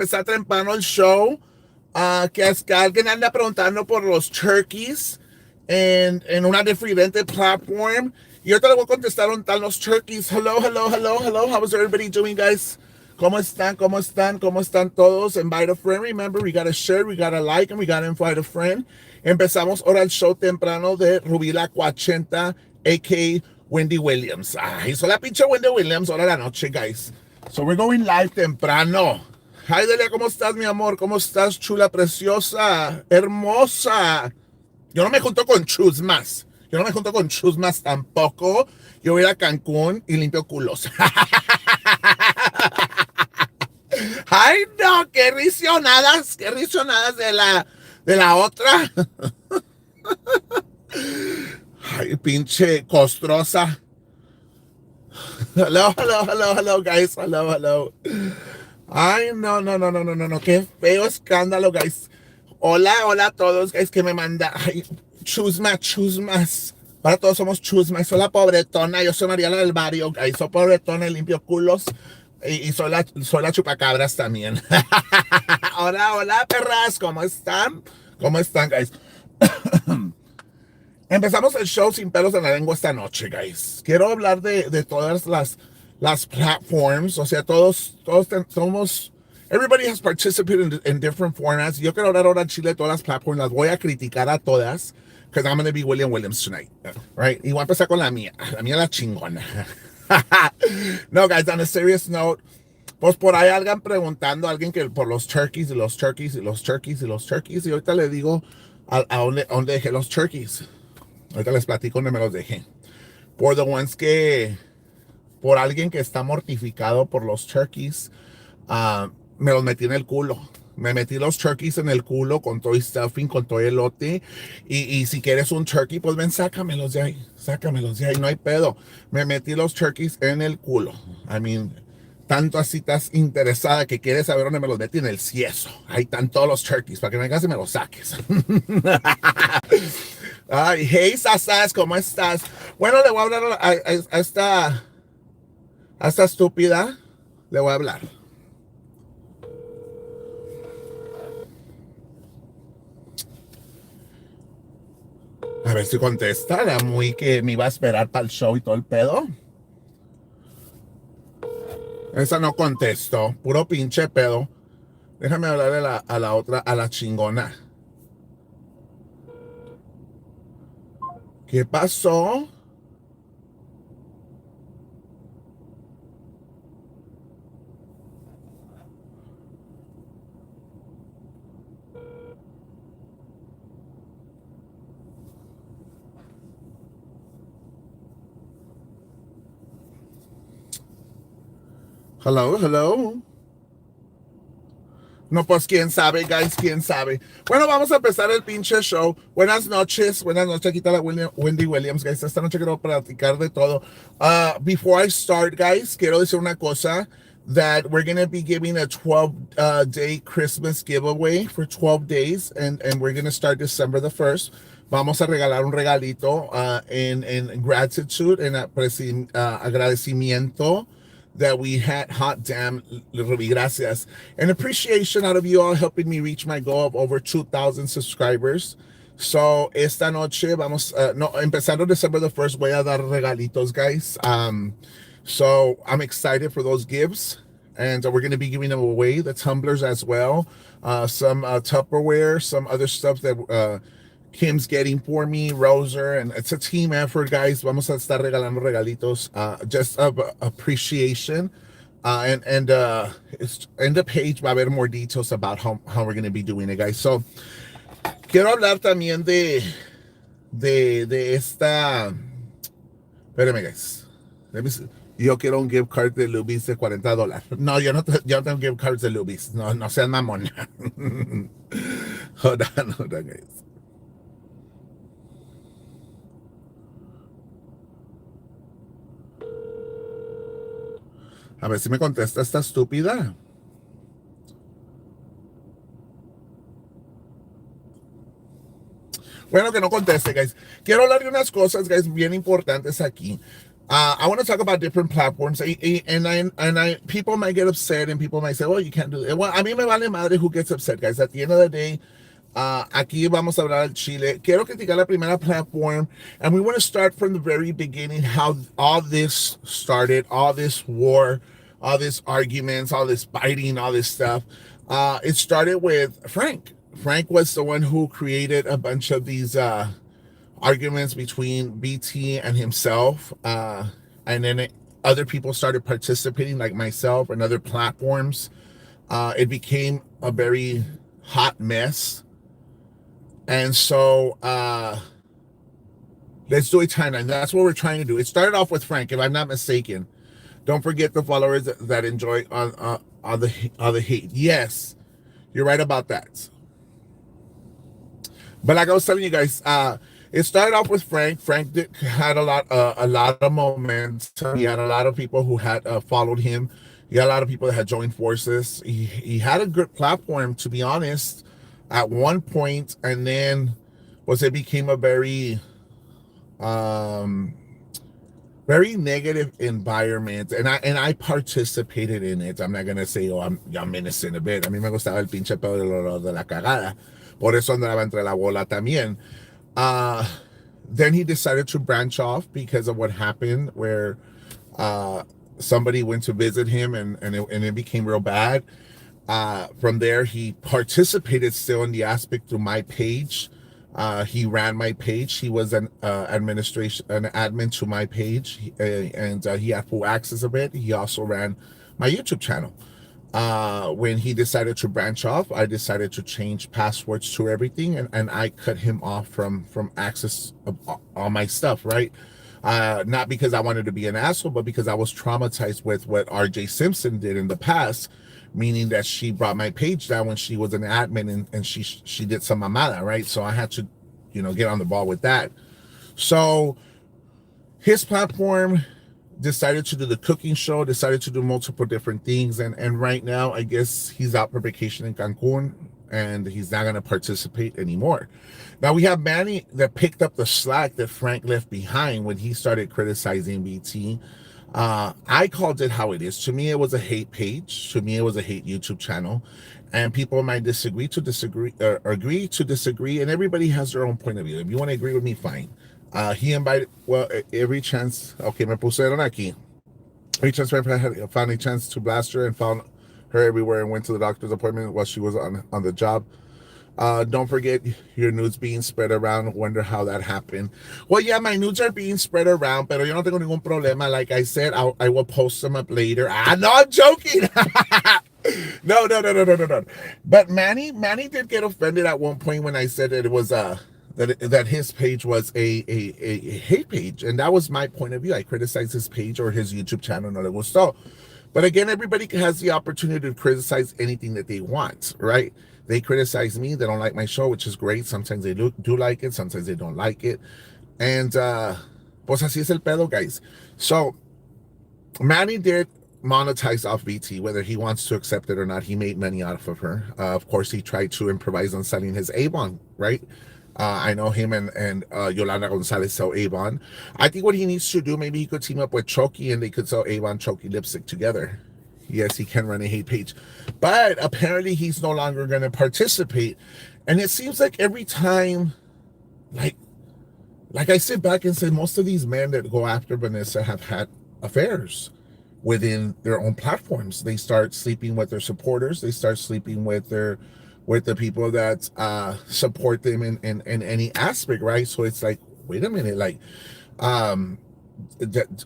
empezar temprano el show. Que es que alguien anda preguntando por los turkeys en una diferente platform. Y ahorita le voy a contestar dónde están los turkeys. Hello, hello, hello, hello. How is everybody doing, guys? ¿Cómo están? ¿Cómo están? ¿Cómo están todos? Invite a friend. Remember, we gotta share, we gotta like, and we gotta invite a friend. Empezamos ahora el show temprano de Rubí la Cuachenta, a.k.a. Wendy Williams. Hizo la pinche Wendy Williams ahora la noche, guys. So we're going live temprano. Hi, Delia, ¿cómo estás, mi amor? ¿Cómo estás, chula, preciosa, hermosa? Yo no me junto con chusmas. Yo no me junto con chusmas tampoco. Yo voy a Cancún y limpio culos. Ay, no, qué risionadas de la otra. Ay, pinche costrosa. Hello, hello, hello, hello, guys. Hello, hello. Ay, no, no, no, no, no, no, no. Qué feo escándalo, guys. Hola, hola a todos, guys, que me manda. Ay, chusmas. Ahora todos somos chusmas. Soy la pobretona. Yo soy Mariela del barrio, guys. Soy pobretona y limpio culos. Y soy la chupacabras también. Hola, hola, perras. ¿Cómo están? ¿Cómo están, guys? Empezamos el show sin pelos en la lengua esta noche, guys. Quiero hablar de todas las platforms. O sea, todos somos. Everybody has participated in different formats. Yo quiero hablar ahora en Chile de todas las platforms. Las voy a criticar a todas. Because I'm going to be William Williams tonight. Right? Y voy a empezar con la mía. La mía es la chingona. No, guys, on a serious note. Pues por ahí alguien preguntando a alguien que por los turkeys y los turkeys y los turkeys y los turkeys. Y ahorita le digo a dónde dejé los turkeys. Ahorita les platico dónde me los dejé. Por the ones que. Por alguien que está mortificado por los turkeys. Me los metí en el culo. Me metí los turkeys en el culo con todo el stuffing, con todo el elote. Y si quieres un turkey, pues ven, sácamelos de ahí. Sácamelos de ahí, no hay pedo. Me metí los turkeys en el culo. I mean, tanto así estás interesada que quieres saber dónde me los metí en el cieso. Ahí están todos los turkeys, para que vengas y me los saques. Ay, hey, Sasas, ¿cómo estás? Bueno, le voy a hablar a esta estúpida. Le voy a hablar. A ver si contesta. Era muy que me iba a esperar para el show y todo el pedo. Esa no contestó. Puro pinche pedo. Déjame hablarle a la otra, a la chingona. ¿Qué pasó? Hello, hello. No, pues quién sabe, guys, quién sabe. Bueno, vamos a empezar el pinche show. Buenas noches, aquí está la Wendy Williams, guys. Esta noche quiero platicar de todo. Before I start, guys, quiero decir una cosa. That we're going to be giving a 12-day Christmas giveaway for 12 days. And we're going to start December the 1st. Vamos a regalar un regalito en gratitude, en agradecimiento that we had. Hot damn, Ruby, gracias. And appreciation out of you all helping me reach my goal of over 2,000 subscribers. So, esta noche vamos, empezando December the 1st, voy a dar regalitos, guys. So, I'm excited for those gifts. And we're going to be giving them away, the tumblers as well. Some Tupperware, some other stuff that Kim's getting for me, Roser, and it's a team effort, guys. Vamos a estar regalando regalitos, just of appreciation. And it's in the page va a haber more details about how we're going to be doing it, guys. So, quiero hablar también de esta. Espérame, guys. Yo quiero un gift card de Luby's de $40. No, yo no tengo gift cards de Luby's. No sean mamón. Hold on, guys. A ver si me contesta esta estúpida. Bueno, que no conteste, guys. Quiero hablar de unas cosas, guys, bien importantes aquí. I want to talk about different platforms, and I people might get upset, and people might say, "Well, you can't do it." Well, a mí me vale madre who gets upset, guys. At the end of the day, aquí vamos a hablar del Chile. Quiero criticar la primera platform, and we want to start from the very beginning, how all this started, all this war, all this arguments, all this fighting, all this stuff. It started with Frank. Frank was the one who created a bunch of these arguments between BT and himself, and then other people started participating, like myself and other platforms. It became a very hot mess, and so let's do a timeline. That's what we're trying to do. It started off with Frank, if I'm not mistaken. Don't forget the followers that enjoy on the hate. Yes, you're right about that. But like I was telling you guys, it started off with Frank. Had a lot of momentum. He had a lot of people who had followed him. He had a lot of people that had joined forces. He had a good platform, to be honest, at one point, and then was it became a um, very negative environment, and I participated in it. I'm not gonna say, oh, I'm innocent of it. A mí me gustaba el pinche pedo de la cagada. Por eso andaba entre la bola también. Uh, then he decided to branch off because of what happened, where uh, somebody went to visit him, and it became real bad. From there, he participated still in the aspect through my page. He ran my page. He was an admin to my page, and he had full access of it. He also ran my YouTube channel. When he decided to branch off, I decided to change passwords to everything, and I cut him off from access of all my stuff, right? Not because I wanted to be an asshole, but because I was traumatized with what RJ Simpson did in the past, meaning that she brought my page down when she was an admin, and she did some mamada, right? So I had to, get on the ball with that. So his platform decided to do the cooking show, decided to do multiple different things, and right now I guess he's out for vacation in Cancun, and he's not going to participate anymore. Now we have Manny that picked up the slack that Frank left behind when he started criticizing BT. I called it how it is. To me, it was a hate page. To me, it was a hate YouTube channel. And people might disagree, or agree to disagree. And everybody has their own point of view. If you want to agree with me, fine. He invited, well, every chance, okay, me pusieron aquí. Every chance I found a chance to blast her and found her everywhere and went to the doctor's appointment while she was on the job. Don't forget your nudes being spread around. Wonder how that happened. Well, yeah, my nudes are being spread around, pero yo no tengo ningún problema. Like I said, I will post them up later. No, I'm joking. No. But Manny did get offended at one point when I said that it was that his page was a hate page, and that was my point of view. I criticized his page or his YouTube channel, no le gustó. But again, everybody has the opportunity to criticize anything that they want, right? They criticize me. They don't like my show, which is great. Sometimes they do like it. Sometimes they don't like it. And pues así es el pedo, guys. So Manny did monetize off BT, whether he wants to accept it or not. He made money out of her. Of course, he tried to improvise on selling his Avon, right? I know him and Yolanda Gonzalez sell Avon. I think what he needs to do, maybe he could team up with Choki and they could sell Avon Choki lipstick together. Yes, he can run a hate page, but apparently he's no longer going to participate. And it seems like every time, like I sit back and say, most of these men that go after Vanessa have had affairs within their own platforms. They start sleeping with their supporters. They start sleeping with the people that support them in any aspect, right? So it's like, wait a minute, like,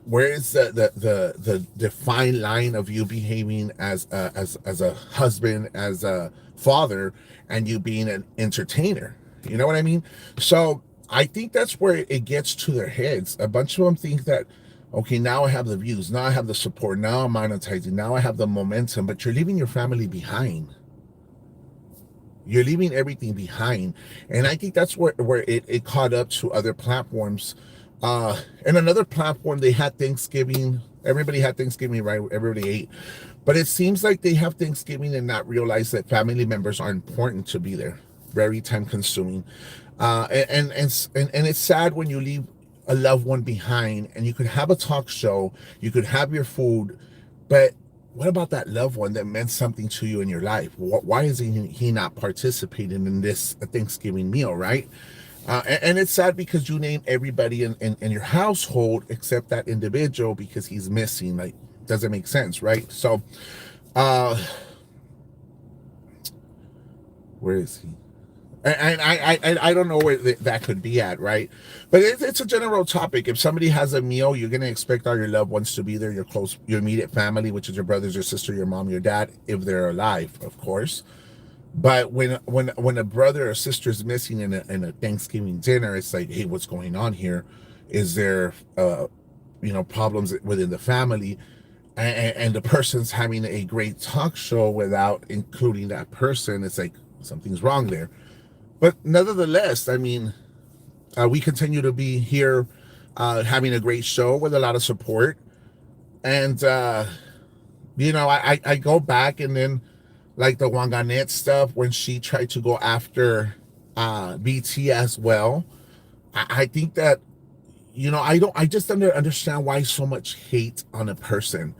where is the defined line of you behaving as a husband, as a father, and you being an entertainer? You know what I mean? So I think that's where it gets to their heads. A bunch of them think that, okay, now I have the views, now I have the support, now I'm monetizing, now I have the momentum, but you're leaving your family behind. You're leaving everything behind. And I think that's where it caught up to other platforms. And another platform, they had Thanksgiving. Everybody had Thanksgiving, right? Everybody ate. But it seems like they have Thanksgiving and not realize that family members are important to be there. Very time consuming. And it's sad when you leave a loved one behind, and you could have a talk show, you could have your food, but what about that loved one that meant something to you in your life? Why is he not participating in this Thanksgiving meal, right? And it's sad because you name everybody in your household except that individual because he's missing. Like, doesn't make sense, right? So, uh, where is he? And I don't know where that could be at, right? But it's a general topic. If somebody has a meal, you're gonna expect all your loved ones to be there, your close, your immediate family, which is your brothers, your sister, your mom, your dad, if they're alive, of course. But when a brother or sister is missing in a Thanksgiving dinner, it's like, hey, what's going on here? Is there problems within the family? And the person's having a great talk show without including that person. It's like something's wrong there. But nevertheless, I mean, we continue to be here, having a great show with a lot of support. And I go back, and then like the Wanganet stuff when she tried to go after BT as well. I think that I just don't understand why so much hate on a person,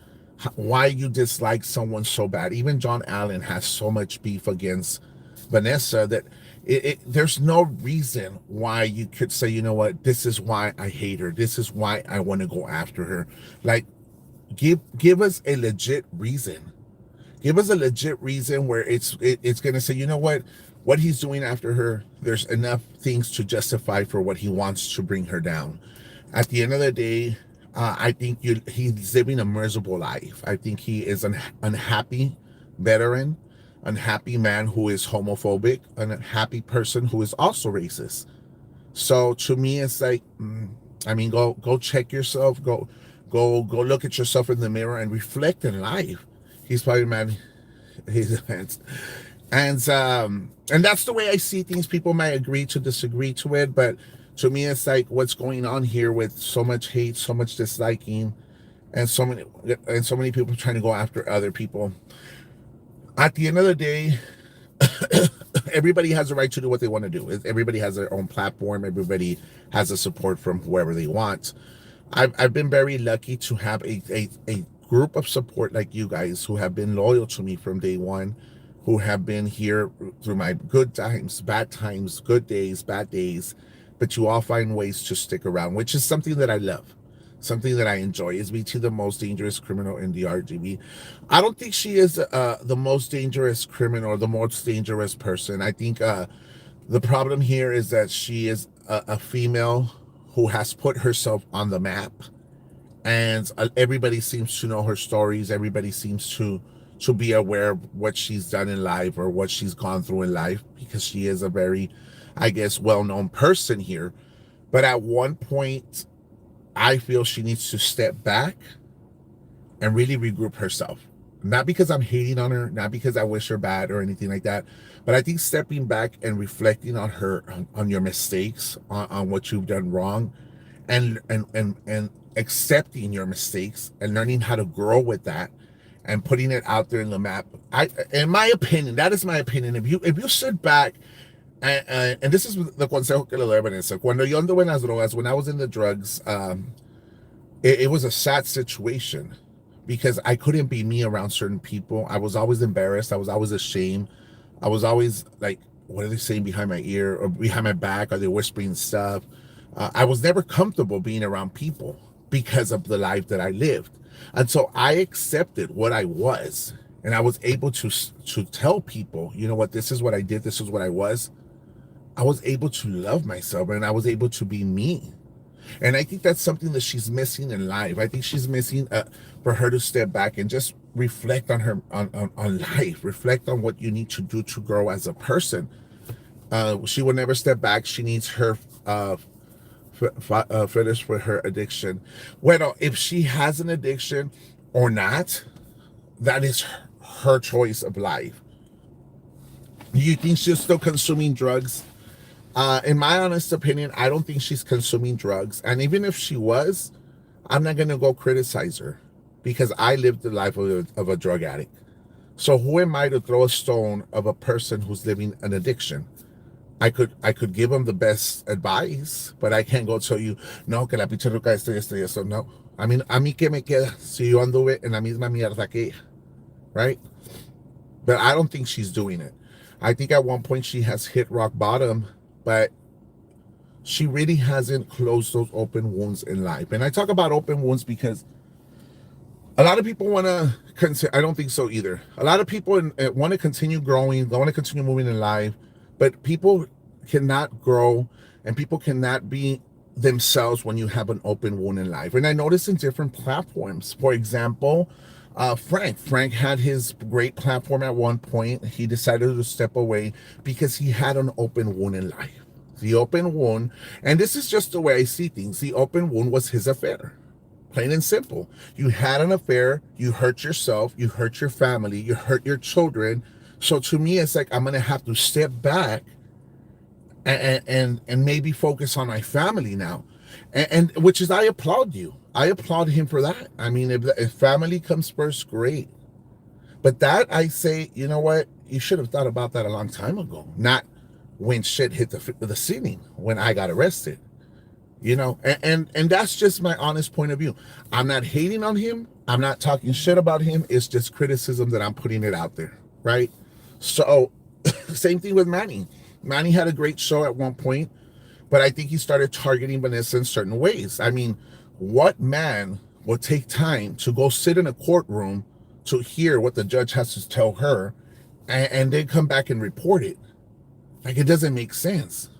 why you dislike someone so bad. Even John Allen has so much beef against Vanessa that there's no reason why you could say, you know what, this is why I hate her, this is why I want to go after her. Like, give us a legit reason. Give us a legit reason where it's going to say, you know what he's doing after her, there's enough things to justify for what he wants to bring her down. At the end of the day, I think he's living a miserable life. I think he is an unhappy veteran, unhappy man who is homophobic, an unhappy person who is also racist. So to me, it's like, I mean, go check yourself, go look at yourself in the mirror and reflect in life. He's probably mad. He's and that's the way I see things. People might agree to disagree to it, but to me, it's like, what's going on here with so much hate, so much disliking, and so many people trying to go after other people. At the end of the day, everybody has a right to do what they want to do. Everybody has their own platform. Everybody has the support from whoever they want. I've been very lucky to have a group of support like you guys who have been loyal to me from day one, who have been here through my good times, good days, bad days, but you all find ways to stick around, which is something that I love, something that I enjoy. Is BT the most dangerous criminal in the RGB? I don't think she is the most dangerous criminal or the most dangerous person. I think the problem here is that she is a female who has put herself on the map, and everybody seems to know her stories. Everybody seems to be aware of what she's done in life or what she's gone through in life, because she is a very, I guess, well-known person here. But at one point, I feel she needs to step back and really regroup herself. Not because I'm hating on her, not because I wish her bad or anything like that, but I think stepping back and reflecting on her, on your mistakes, on what you've done wrong, and accepting your mistakes and learning how to grow with that and putting it out there in the map. In my opinion, that is my opinion. If you sit back and this is the consejo que le doy a Vanessa. Cuando yo ando en las drogas, when I was in the drugs, it was a sad situation because I couldn't be me around certain people. I was always embarrassed. I was always ashamed. I was always like, what are they saying behind my ear or behind my back? Are they whispering stuff? I was never comfortable being around people because of the life that I lived. And so I accepted what I was. And I was able to tell people, you know what, this is what I did. This is what I was. I was able to love myself and I was able to be me. And I think that's something that she's missing in life. I think she's missing for her to step back and just reflect on her on life, reflect on what you need to do to grow as a person. She will never step back. She needs her finish with her addiction. Well, if she has an addiction or not, that is her choice of life. Do you think she's still consuming drugs? In my honest opinion, I don't think she's consuming drugs. And even if she was, I'm not going to go criticize her because I lived the life of a drug addict. So who am I to throw a stone of a person who's living an addiction? I could give them the best advice, but I can't go tell you, no, que la pinche ruca esto y esto y eso. No. I mean, a mí que me queda si yo anduve en la misma mierda que ella, right? But I don't think she's doing it. I think at one point she has hit rock bottom, but she really hasn't closed those open wounds in life. And I talk about open wounds because a lot of people want to, I don't think so either. A lot of people want to continue growing, they want to continue moving in life, but people cannot grow and people cannot be themselves when you have an open wound in life. And I noticed in different platforms, for example, Frank had his great platform at one point. He decided to step away because he had an open wound in life. The open wound, and this is just the way I see things, the open wound was his affair. Plain and simple. You had an affair, you hurt yourself, you hurt your family, you hurt your children. So to me, it's like I'm gonna have to step back and maybe focus on my family now. And which is, I applaud you. I applaud him for that. I mean, if family comes first, great. But that, I say, you know what? You should have thought about that a long time ago, not when shit hit the ceiling, when I got arrested. You know, and that's just my honest point of view. I'm not hating on him. I'm not talking shit about him. It's just criticism that I'm putting it out there, right? So, same thing with Manny. Manny had a great show at one point, but I think he started targeting Vanessa in certain ways. I mean, what man would take time to go sit in a courtroom to hear what the judge has to tell her and then come back and report it? Like, it doesn't make sense.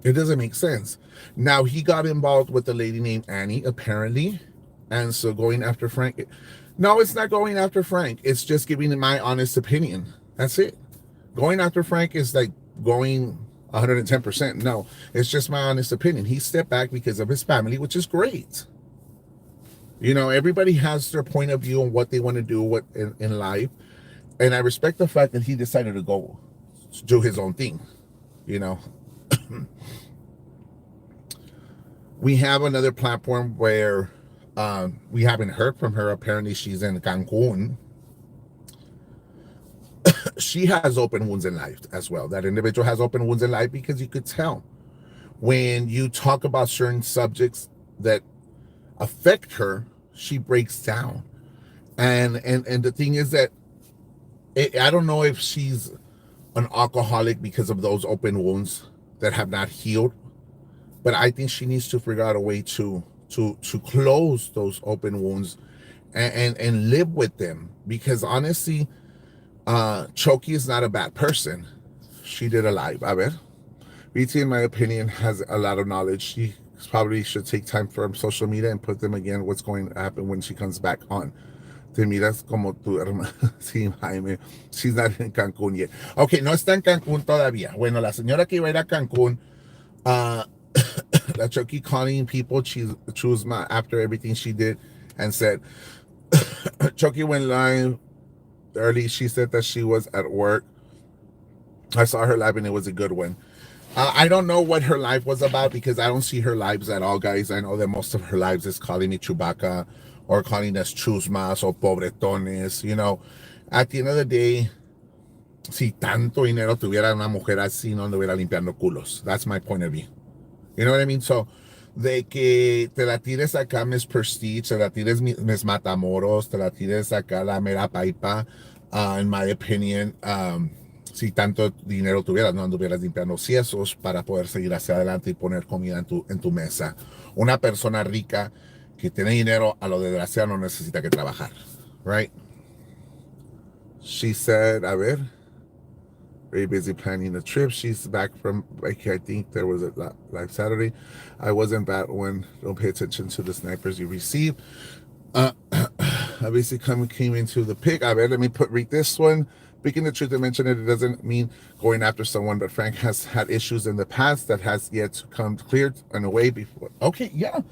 It doesn't make sense. Now, he got involved with a lady named Annie, apparently. And so going after Frank. No, it's not going after Frank. It's just giving my honest opinion. That's it. Going after Frank is like going 110%. No, it's just my honest opinion. He stepped back because of his family, which is great. You know, everybody has their point of view on what they want to do in life. And I respect the fact that he decided to go do his own thing, you know. We have another platform where we haven't heard from her. Apparently, she's in Cancun. She has open wounds in life as well. That individual has open wounds in life because you could tell when you talk about certain subjects that affect her, she breaks down. And the thing is that I don't know if she's an alcoholic because of those open wounds that have not healed, but I think she needs to figure out a way to close those open wounds and live with them. Because honestly, Choki is not a bad person. She did a live. A ver, BT, in my opinion, has a lot of knowledge. She probably should take time from social media and put them again what's going to happen when she comes back on. Te miras como tu hermana. Sí, Jaime. She's not in Cancún yet. Okay, no está en Cancún todavía. Bueno, la señora que iba a ir a Cancún, la Chucky calling people Chusma after everything she did and said, Chucky went live early. She said that she was at work. I saw her live and it was a good one. I don't know what her live was about because I don't see her lives at all, guys. I know that most of her lives is calling me Chewbacca or calling us chusmas or pobretones, you know. At the end of the day, si tanto dinero tuviera una mujer así, no anduviera limpiando culos. That's my point of view. You know what I mean? So, de que te la tires acá Miss Prestige, te la tires Miss Matamoros, te la tires acá la mera paipa, in my opinion, si tanto dinero tuvieras, no anduvieras limpiando ciesos para poder seguir hacia adelante y poner comida en tu mesa. Una persona rica que tiene dinero, a lo desgraciado no necesita que trabajar, right? She said, a ver, very busy planning a trip. She's back from, like, I think there was a live Saturday. I wasn't bad when don't pay attention to the snipers you receive. I basically came into the pic. A ver, let me read this one. Speaking the truth, I mentioned it doesn't mean going after someone, but Frank has had issues in the past that has yet to come cleared in a way before. Okay, yeah.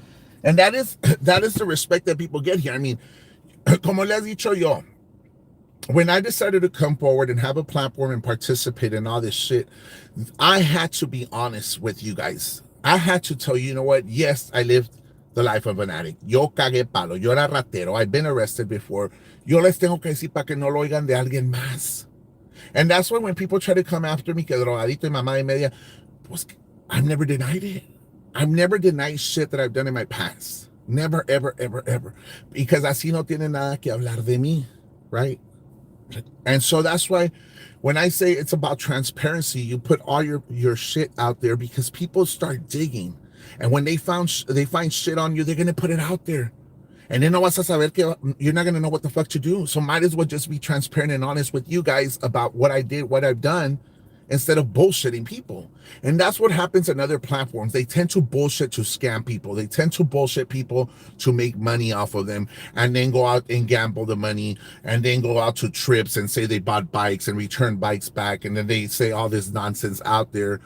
And that is the respect that people get here. I mean, como les he dicho yo, when I decided to come forward and have a platform and participate in all this shit, I had to be honest with you guys. I had to tell you, you know what? Yes, I lived the life of an addict. Yo cagué palo. Yo era ratero. I've been arrested before. Yo les tengo que decir para que no lo oigan de alguien más. And that's why when people try to come after me, que drogadito y mamá y media, pues, I've never denied it. I've never denied shit that I've done in my past. Never, ever, ever, ever. Because así no tiene nada que hablar de mí, right? And so that's why when I say it's about transparency, you put all your shit out there because people start digging. And when they find shit on you, they're going to put it out there. And then no vas a saber que you're not going to know what the fuck to do. So might as well just be transparent and honest with you guys about what I did, what I've done, instead of bullshitting people. And that's what happens on other platforms. They tend to bullshit to scam people. They tend to bullshit people to make money off of them and then go out and gamble the money and then go out to trips and say they bought bikes and return bikes back. And then they say all this nonsense out there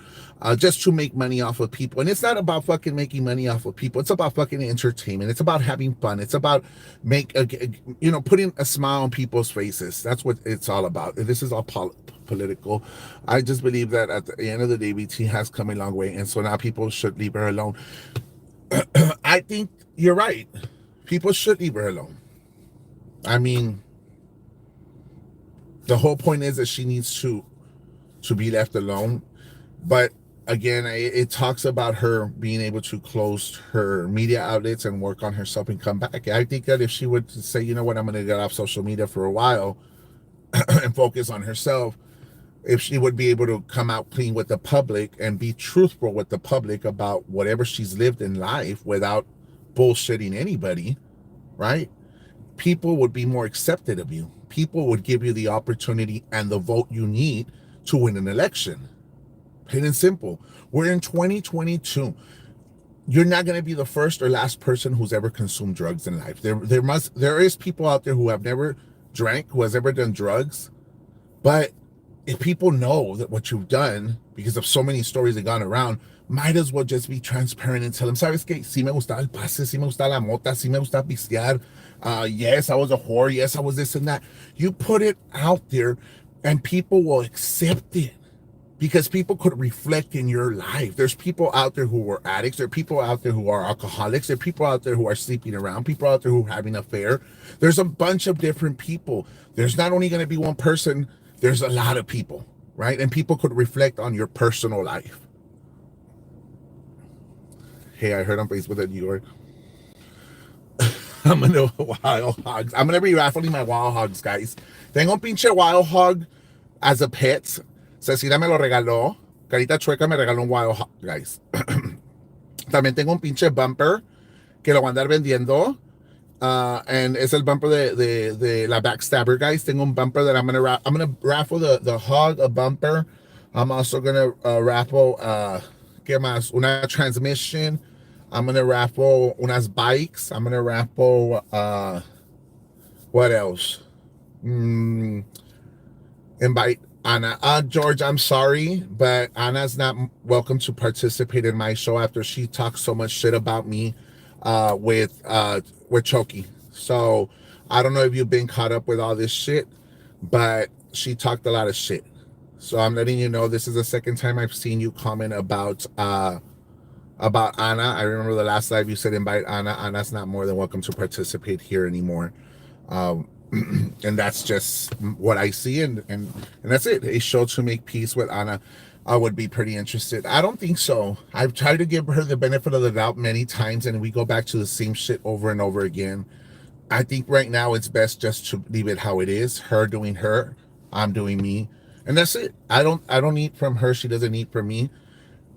just to make money off of people. And it's not about fucking making money off of people. It's about fucking entertainment. It's about having fun. It's about putting a smile on people's faces. That's what it's all about. This is all political. I just believe that at the end of the day, BT has come a long way, and so now people should leave her alone. I think you're right. People should leave her alone. I mean, the whole point is that she needs to be left alone. But again, it talks about her being able to close her media outlets and work on herself and come back. I think that if she would say, you know what, I'm going to get off social media for a while and focus on herself, if she would be able to come out clean with the public and be truthful with the public about whatever she's lived in life without bullshitting anybody, right? People would be more accepted of you. People would give you the opportunity and the vote you need to win an election. Plain and simple. We're in 2022. You're not going to be the first or last person who's ever consumed drugs in life. There is people out there who have never drank, who has ever done drugs, but if people know that what you've done, because of so many stories that gone around, might as well just be transparent and tell them, ¿sabes qué? Sí me gustaba el pase, sí me gustaba la mota, sí me gustaba pistear. Yes, I was a whore. Yes, I was this and that. You put it out there and people will accept it because people could reflect in your life. There's people out there who are addicts. There are people out there who are alcoholics. There are people out there who are sleeping around, people out there who are having an affair. There's a bunch of different people. There's not only going to be one person. There's a lot of people, right? And people could reflect on your personal life. Hey, I heard on Facebook that you are... I'm gonna Wild Hogs. I'm gonna be raffling my Wild Hogs, guys. Tengo un pinche Wild Hog as a pet. Cecilia me lo regaló. Carita Chueca me regaló un Wild Hog, guys. También tengo un pinche bumper que lo voy a andar vendiendo. And es el bumper de la Backstabber, guys. Tengo un bumper that I'm gonna raffle the hog, a bumper. I'm also gonna raffle ¿qué más? Una transmission. I'm gonna raffle unas bikes. I'm gonna raffle what else? Invite Anna. George, I'm sorry, but Anna's not welcome to participate in my show after she talks so much shit about me with Choki. So I don't know if you've been caught up with all this shit, but she talked a lot of shit. So I'm letting you know this is the second time I've seen you comment about Anna. I remember the last live you said invite Anna. Anna's not more than welcome to participate here anymore. And that's just what I see, and that's it. A show to make peace with Anna. I would be pretty interested. I don't think so. I've tried to give her the benefit of the doubt many times, and we go back to the same shit over and over again. I think right now it's best just to leave it how it is. Her doing her, I'm doing me, and that's it. I don't need from her. She doesn't need from me.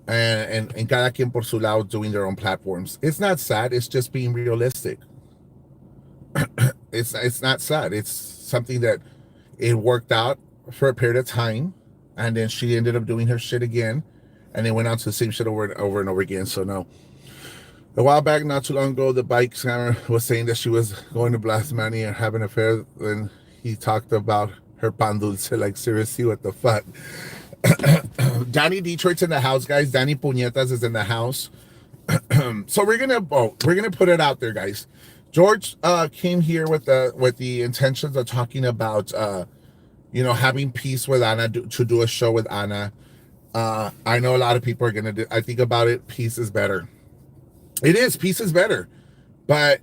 And cada quien por su lado doing their own platforms. It's not sad. It's just being realistic. It's not sad. It's something that it worked out for a period of time, and then she ended up doing her shit again, and then went on to the same shit over and over again. So no. A while back, not too long ago, the bike scammer was saying that she was going to blast money and have an affair, and he talked about her pan dulce. Like, seriously, what the fuck? Danny Detroit's in the house, guys. Danny Puñetas is in the house. So we're gonna put it out there, guys. George came here with the intentions of talking about having peace with Anna, to do a show with Anna. I know a lot of people are gonna do. I think about it. Peace is better. It is. Peace is better, but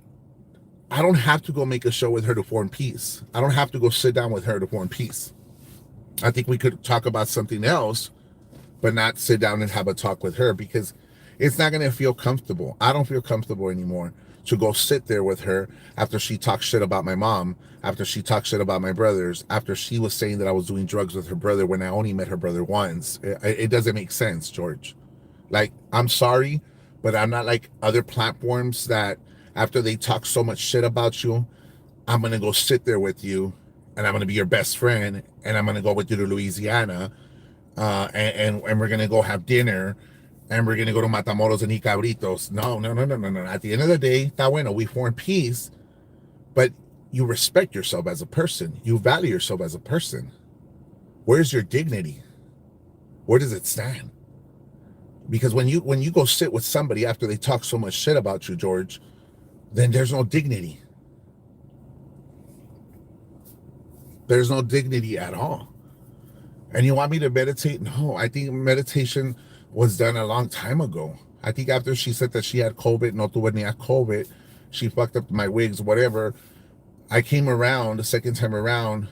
I don't have to go make a show with her to form peace. I don't have to go sit down with her to form peace. I think we could talk about something else, but not sit down and have a talk with her because it's not going to feel comfortable. I don't feel comfortable anymore to go sit there with her after she talks shit about my mom, after she talks shit about my brothers, after she was saying that I was doing drugs with her brother when I only met her brother once. It doesn't make sense, George. Like, I'm sorry, but I'm not like other platforms that after they talk so much shit about you, I'm going to go sit there with you and I'm going to be your best friend and I'm going to go with you to Louisiana and we're gonna go have dinner and we're gonna go to Matamoros and eat cabritos. No, no, no, no, no, no. At the end of the day, está bueno, we form peace, but you respect yourself as a person. You value yourself as a person. Where's your dignity? Where does it stand? Because when you go sit with somebody after they talk so much shit about you, George, then there's no dignity. There's no dignity at all. And you want me to meditate? No, I think meditation was done a long time ago. I think after she said that she had COVID, no tuve ni COVID, she fucked up my wigs, whatever. I came around the second time around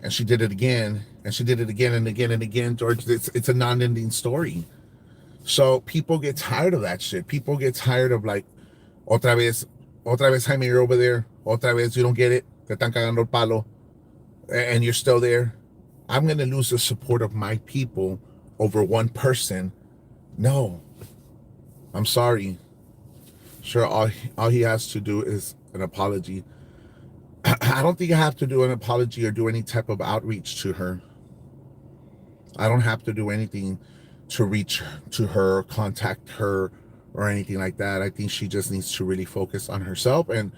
and she did it again and she did it again and again and again. George, it's a non-ending story. So people get tired of that shit. People get tired of like, otra vez Jaime, you're over there. Otra vez, you don't get it. Te están cagando el palo. And you're still there. I'm going to lose the support of my people over one person. No, I'm sorry. Sure, all he has to do is an apology. I don't think I have to do an apology or do any type of outreach to her. I don't have to do anything to reach to her, contact her, or anything like that. I think she just needs to really focus on herself. And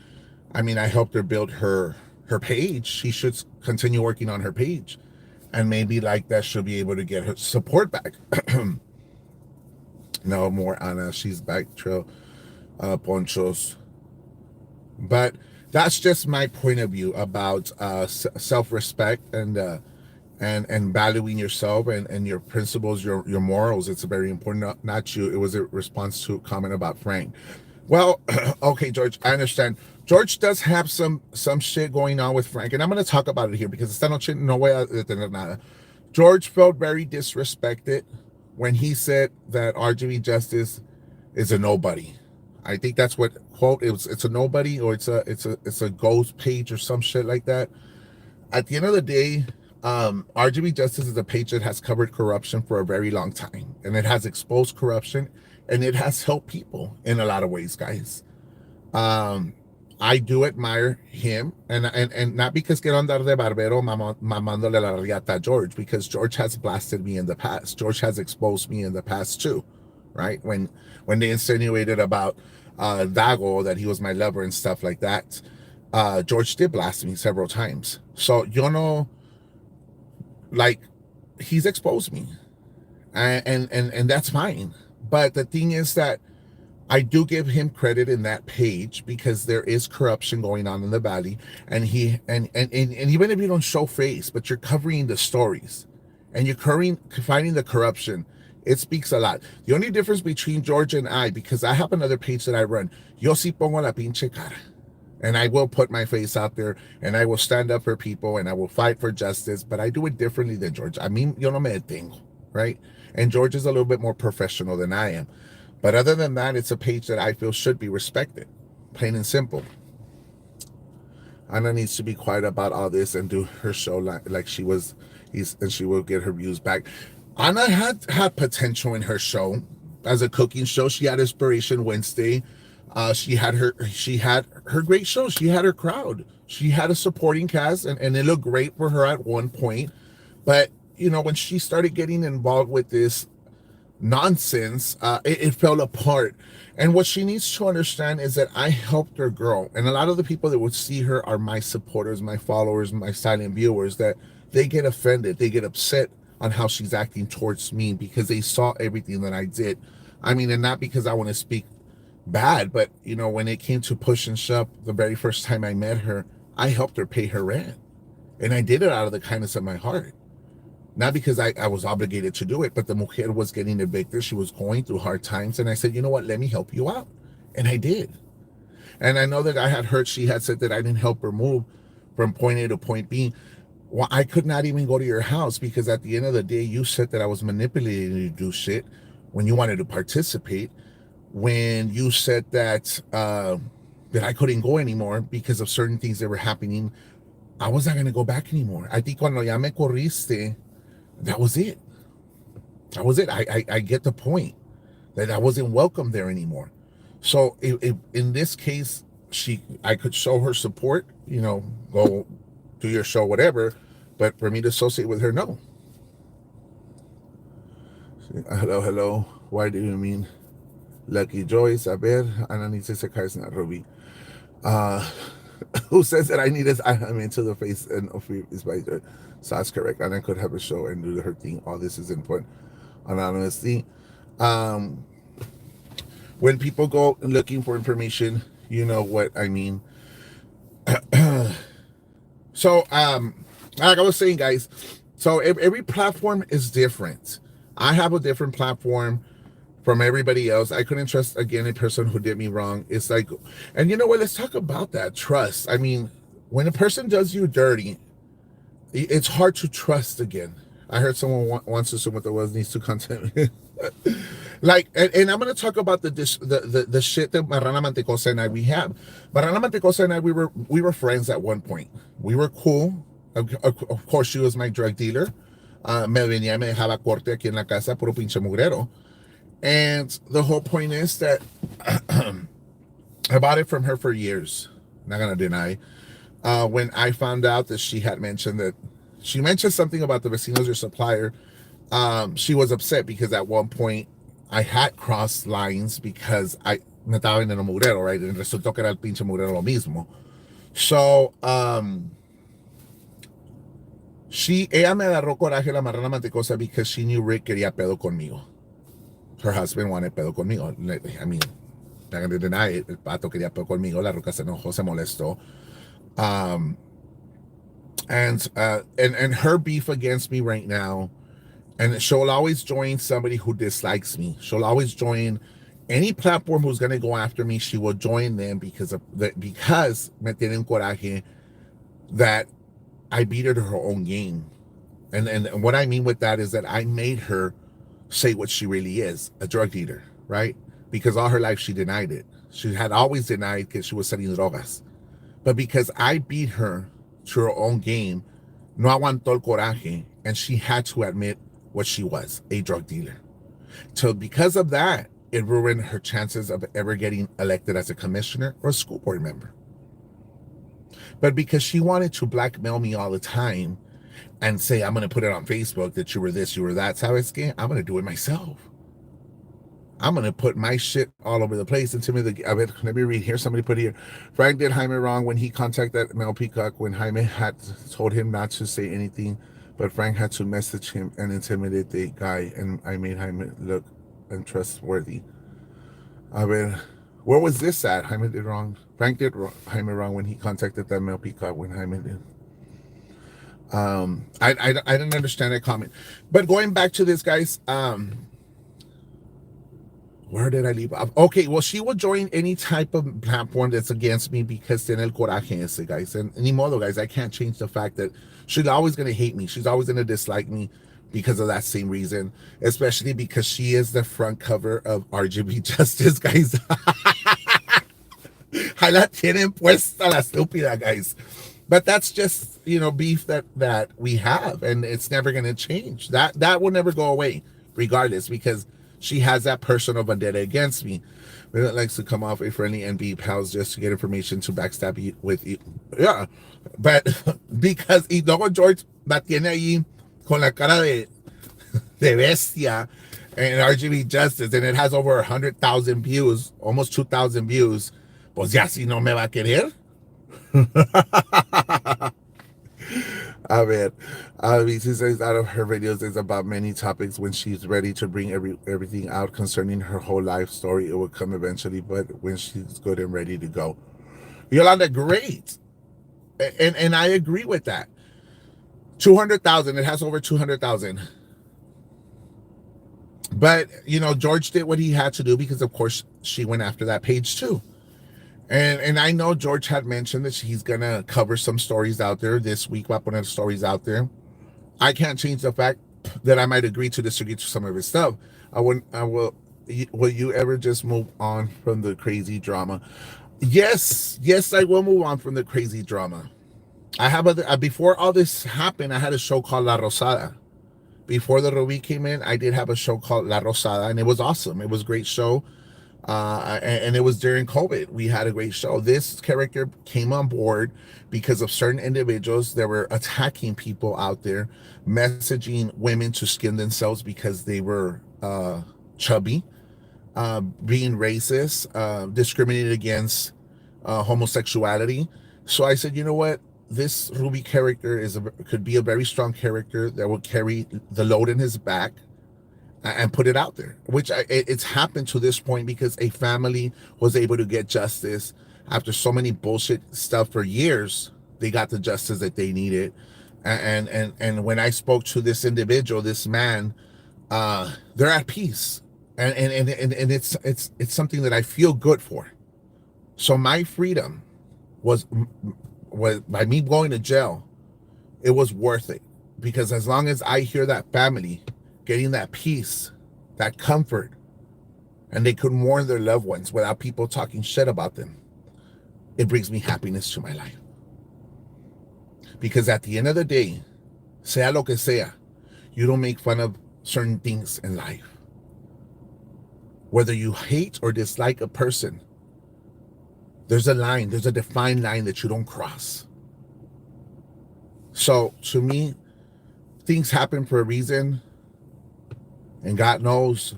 I mean, I helped her build her page. She should continue working on her page. And maybe like that, she'll be able to get her support back. No more Anna. She's back, Trail Ponchos. But that's just my point of view about self-respect and valuing yourself and your principles, your morals. It's very important. Not you. It was a response to a comment about Frank. Well, okay, George, I understand. George does have some shit going on with Frank, and I'm going to talk about it here because esta noche no voy a detener nada. George felt very disrespected when he said that RGB Justice is a nobody. I think that's what quote it's a nobody or it's a ghost page or some shit like that. At the end of the day, RGB Justice is a page that has covered corruption for a very long time, and it has exposed corruption, and it has helped people in a lot of ways, guys. I do admire him, and not because quiero andar de barbero mamándole la riata a George, because George has blasted me in the past. George has exposed me in the past too, right? When they insinuated about Dago, that he was my lover and stuff like that, George did blast me several times. So, you know, like, he's exposed me, and that's fine. But the thing is that I do give him credit in that page because there is corruption going on in the valley, and he and even if you don't show face, but you're covering the stories and you're finding the corruption, it speaks a lot. The only difference between George and I, because I have another page that I run, yo sí pongo la pinche cara. And I will put my face out there and I will stand up for people and I will fight for justice, but I do it differently than George. I mean, yo no me detengo, right? And George is a little bit more professional than I am. But other than that, it's a page that I feel should be respected, plain and simple. Anna needs to be quiet about all this and do her show like she was, and she will get her views back. Anna had potential in her show as a cooking show. She had Inspiration Wednesday. She had her great show. She had her crowd. She had a supporting cast, and it looked great for her at one point. But you know, when she started getting involved with this nonsense, it fell apart. And what she needs to understand is that I helped her grow, and a lot of the people that would see her are my supporters, my followers, my silent viewers, that they get offended, they get upset on how she's acting towards me because they saw everything that I did. I mean, and not because I want to speak bad, but you know, when it came to push and shove, the very first time I met her, I helped her pay her rent, and I did it out of the kindness of my heart. Not because I was obligated to do it, but the mujer was getting evicted. She was going through hard times. And I said, you know what, let me help you out. And I did. And I know that I had heard she had said that I didn't help her move from point A to point B. Well, I could not even go to your house because at the end of the day, you said that I was manipulating you to do shit when you wanted to participate. When you said that I couldn't go anymore because of certain things that were happening, I was not going to go back anymore. I think cuando ya me corriste, that was it. That was it. I get the point that I wasn't welcome there anymore. So in this case, I could show her support, go do your show, whatever. But for me to associate with her, no. Hello, hello. Why do you mean Lucky Joyce? A ver, Ana needs to sacarse na Ruby. Who says that I need this? I'm into the face and is by the so that's correct. Ana could have a show and do her thing. All this is input anonymously. When people go looking for information, you know what I mean. So, like I was saying, guys, so every platform is different. I have a different platform from everybody else. I couldn't trust, again, a person who did me wrong. It's like, and you know what? Let's talk about that trust. I mean, when a person does you dirty, it's hard to trust again. I heard someone wants to assume what there was needs to content. Like, and I'm going to talk about the shit that Marrana Mantecosa and I we have. Marrana Mantecosa and I we were friends at one point. We were cool. Of course, she was my drug dealer. Me venía, me dejaba corte aquí en la casa, puro pinche mugrero. And the whole point is that I bought it from her for years. Not gonna deny. When I found out that she mentioned something about the vecinos, your supplier. She was upset because at one point I had crossed lines because I me estaba en el mugrero, right? And resultó que era el pinche mugrero lo mismo. So, ella me agarró coraje la Marrana Mantecosa because she knew Rick quería pedo conmigo. Her husband wanted pedo conmigo. I mean, not gonna deny it. El pato quería pedo conmigo. La ruca se enojó, se molestó. And her beef against me right now, and she'll always join somebody who dislikes me. She'll always join any platform who's going to go after me. She will join them because me tienen coraje that I beat her to her own game. And what I mean with that is that I made her say what she really is, a drug dealer, right? Because all her life she denied it. She had always denied que she was selling drogas. But because I beat her to her own game, no aguantó el coraje, and she had to admit what she was, a drug dealer. So because of that, it ruined her chances of ever getting elected as a commissioner or a school board member. But because she wanted to blackmail me all the time and say, I'm going to put it on Facebook that you were this, you were that, ¿sabes qué? I'm going to do it myself. I'm going to put my shit all over the place. And let me read here. Somebody put here, Frank did Jaime wrong when he contacted Mel Peacock when Jaime had told him not to say anything, but Frank had to message him and intimidate the guy, and I made Jaime look untrustworthy. Where was this at? Jaime did wrong. Frank did Jaime wrong when he contacted that Mel Peacock when Jaime did. I didn't understand that comment. But going back to this, guys, where did I leave off? Okay, well, she will join any type of platform that's against me because tiene el coraje ese, guys. And ni modo, guys, I can't change the fact that she's always going to hate me. She's always going to dislike me because of that same reason, especially because she is the front cover of RGB Justice, guys. I la tienen puesta la estúpida, guys. But that's just, beef that we have, and it's never going to change. That will never go away, regardless, because she has that personal vendetta against me. That likes to come off a friendly and be pals just to get information to backstab you with you. Yeah, but because y luego George la tiene ahí con la cara de bestia and RGB Justice, and it has over 100,000 views, almost 2,000 views. Pues ya si no me va a querer. A ver, she says out of her videos is about many topics. When she's ready to bring everything out concerning her whole life story, it will come eventually, but when she's good and ready to go. Yolanda, great. And I agree with that. 200,000, it has over 200,000. But, George did what he had to do because, of course, she went after that page too. And I know George had mentioned that he's gonna cover some stories out there this week. Va poner stories out there. I can't change the fact that I might agree to disagree to some of his stuff. I wouldn't. I will. Will you ever just move on from the crazy drama? Yes, yes, I will move on from the crazy drama. I have before all this happened, I had a show called La Rosada. Before the Ruby came in, I did have a show called La Rosada, and it was awesome. It was a great show, and it was during COVID. We had a great show. This character came on board because of certain individuals that were attacking people out there, messaging women to skin themselves because they were chubby, being racist, discriminated against homosexuality. So I said, you know what? This Ruby character could be a very strong character that will carry the load in his back and put it out there, which it's happened to this point because a family was able to get justice after so many bullshit stuff for years. They got the justice that they needed, and when I spoke to this individual, this man, they're at peace, and it's something that I feel good for. So my freedom was by me going to jail, it was worth it, because as long as I hear that family getting that peace, that comfort, and they could mourn their loved ones without people talking shit about them, it brings me happiness to my life. Because at the end of the day, sea lo que sea, you don't make fun of certain things in life. Whether you hate or dislike a person, there's a line, there's a defined line that you don't cross. So to me, things happen for a reason, and God knows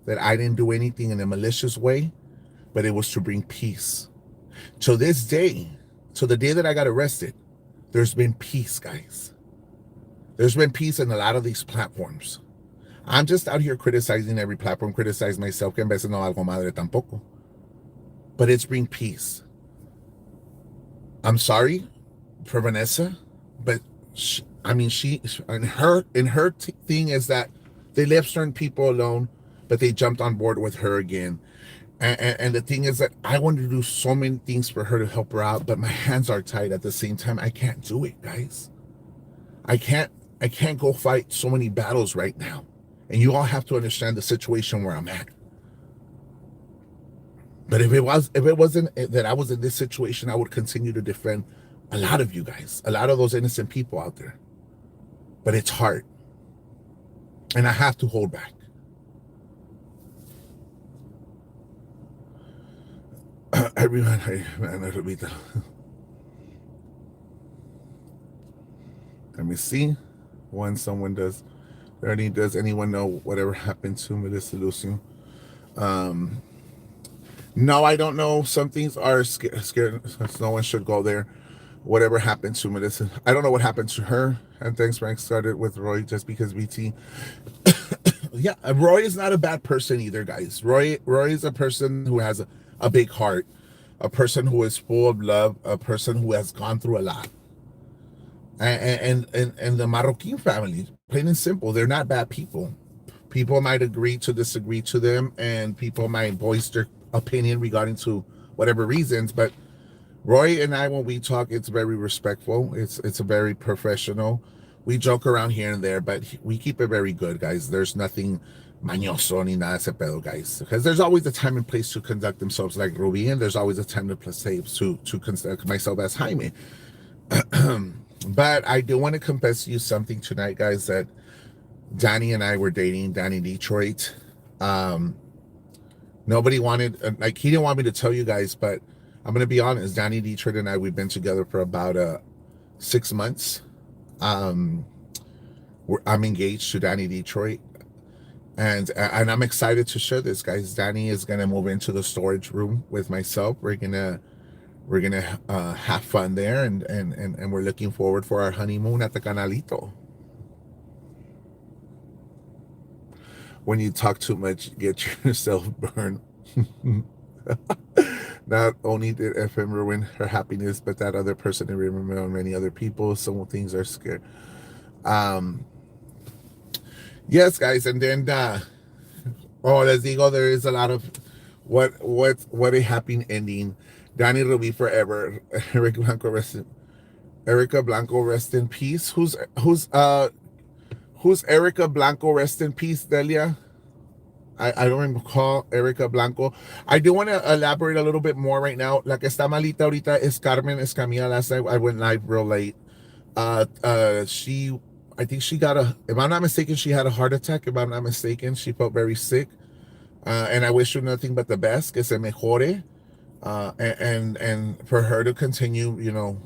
that I didn't do anything in a malicious way, but it was to bring peace. To this day, to the day that I got arrested, there's been peace, guys. There's been peace in a lot of these platforms. I'm just out here criticizing every platform, criticize myself, que en veces no valgo madre tampoco. But it's bring peace. I'm sorry for Vanessa, but she and her thing is that they left certain people alone, but they jumped on board with her again. And the thing is that I wanted to do so many things for her to help her out, but my hands are tied at the same time. I can't do it, guys. I can't go fight so many battles right now. And you all have to understand the situation where I'm at. But if it wasn't that I was in this situation, I would continue to defend a lot of you guys, a lot of those innocent people out there. But it's hard. And I have to hold back. Everyone, let me see. When someone does, Ernie, does anyone know whatever happened to Melissa Lucio? No, I don't know. Some things are scared. No one should go there. Whatever happened to Melissa, I don't know what happened to her. And thanks, Frank. Started with Roy just because BT. Yeah, Roy is not a bad person either, guys. Roy is a person who has a big heart, a person who is full of love, a person who has gone through a lot. And the Marroquin family, plain and simple, they're not bad people. People might agree to disagree to them, and people might voice their opinion regarding to whatever reasons, but Roy and I, when we talk, it's very respectful. It's a very professional. We joke around here and there, but we keep it very good, guys. There's nothing mañoso ni nada ese pedo, guys. Because there's always a time and place to conduct themselves like Ruby, and there's always a time to conduct myself as Jaime. But I do want to confess to you something tonight, guys, that Danny and I were dating, Danny Detroit. Nobody wanted, like, he didn't want me to tell you guys, but I'm going to be honest. Danny Detroit and I, we've been together for about 6 months. I'm engaged to Danny Detroit, and I'm excited to share this, guys. Danny is going to move into the storage room with myself. We're gonna have fun there, and we're looking forward for our honeymoon at the Canalito. When you talk too much, get yourself burned. Not only did FM ruin her happiness, but that other person didn't remember many other people. Some things are scared. Yes, guys, and then les digo, there is a lot of what a happy ending. Danny Ruby forever. Erica Blanco, rest in peace. Who's Erica Blanco, rest in peace, Delia? I don't recall Erica Blanco. I do want to elaborate a little bit more right now. La que está malita ahorita is Carmen Escamilla. Last night I went live real late. She, I think she got if I'm not mistaken, she had a heart attack. If I'm not mistaken, she felt very sick. And I wish her nothing but the best, que se mejore. And for her to continue,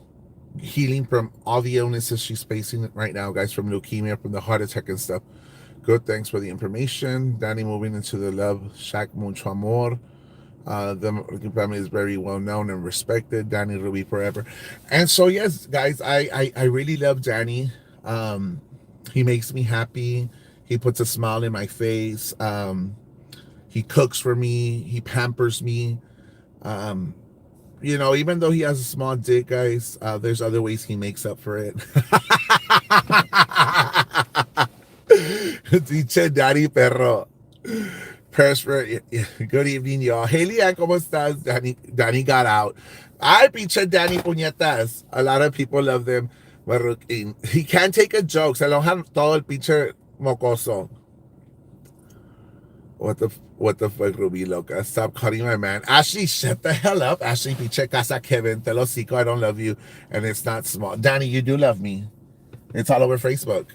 healing from all the illnesses she's facing right now, guys, from leukemia, from the heart attack and stuff. Good, thanks for the information. Danny moving into the Love Shack, mucho amor. The family is very well known and respected. Danny Ruby forever. And so, yes, guys, I really love Danny. He makes me happy. He puts a smile in my face. He cooks for me. He pampers me. Even though he has a small dick, guys, there's other ways he makes up for it. Dice Daddy Perro. Good evening, y'all. Haley, ¿cómo estás? Danny got out. Ay, pinche Danny puñetas. A lot of people love them. He can't take a joke. Se enoja todo el pinche mocoso. What the fuck, Ruby Loca? Stop calling my man. Ashley, shut the hell up. Ashley, pinche casa Kevin. Te lo cico, I don't love you. And it's not small. Danny, you do love me. It's all over Facebook.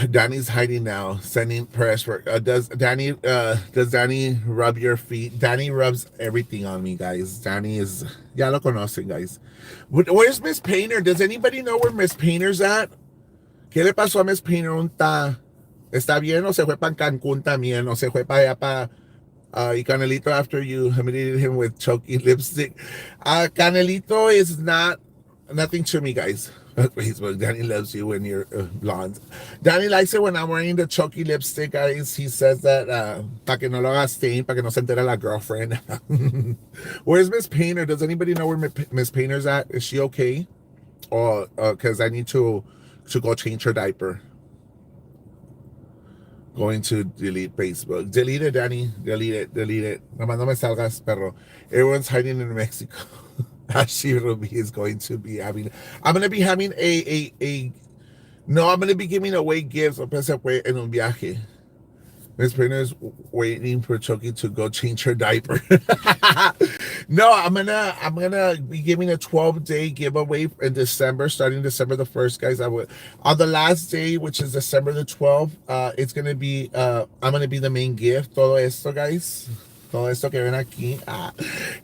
Danny's hiding now, sending prayers for. Does Danny rub your feet? Danny rubs everything on me, guys. Danny is, ya lo conocen, guys. Where's Miss Painter? Does anybody know where Miss Painter's at? ¿Qué le pasó a Miss Painter? ¿Está bien o se fue para Cancún también? ¿O se fue para allá para y Canelito after you humiliated him with choky lipstick? Canelito is nothing to me, guys. Facebook. Danny loves you when you're blonde. Danny likes it when I'm wearing the choky lipstick, guys. He says that para que no lo haga stain, para que no se entere la girlfriend. Where's Miss Painter? Does anybody know where Miss Painter's at? Is she okay? Or because I need to go change her diaper. Going to delete Facebook. Delete it, Danny. Delete it. Nomás no me salgas, perro. Everyone's hiding in Mexico. Ashley Ruby is going to be having. I'm going to be having I'm going to be giving away gifts. En un viaje. Miss Painter is waiting for Chucky to go change her diaper. No, I'm gonna be giving a 12-day giveaway in December, starting December the 1st, guys. On the last day, which is December the 12th, it's gonna be I'm gonna be the main gift. Todo esto, guys. Todo esto que ven aquí,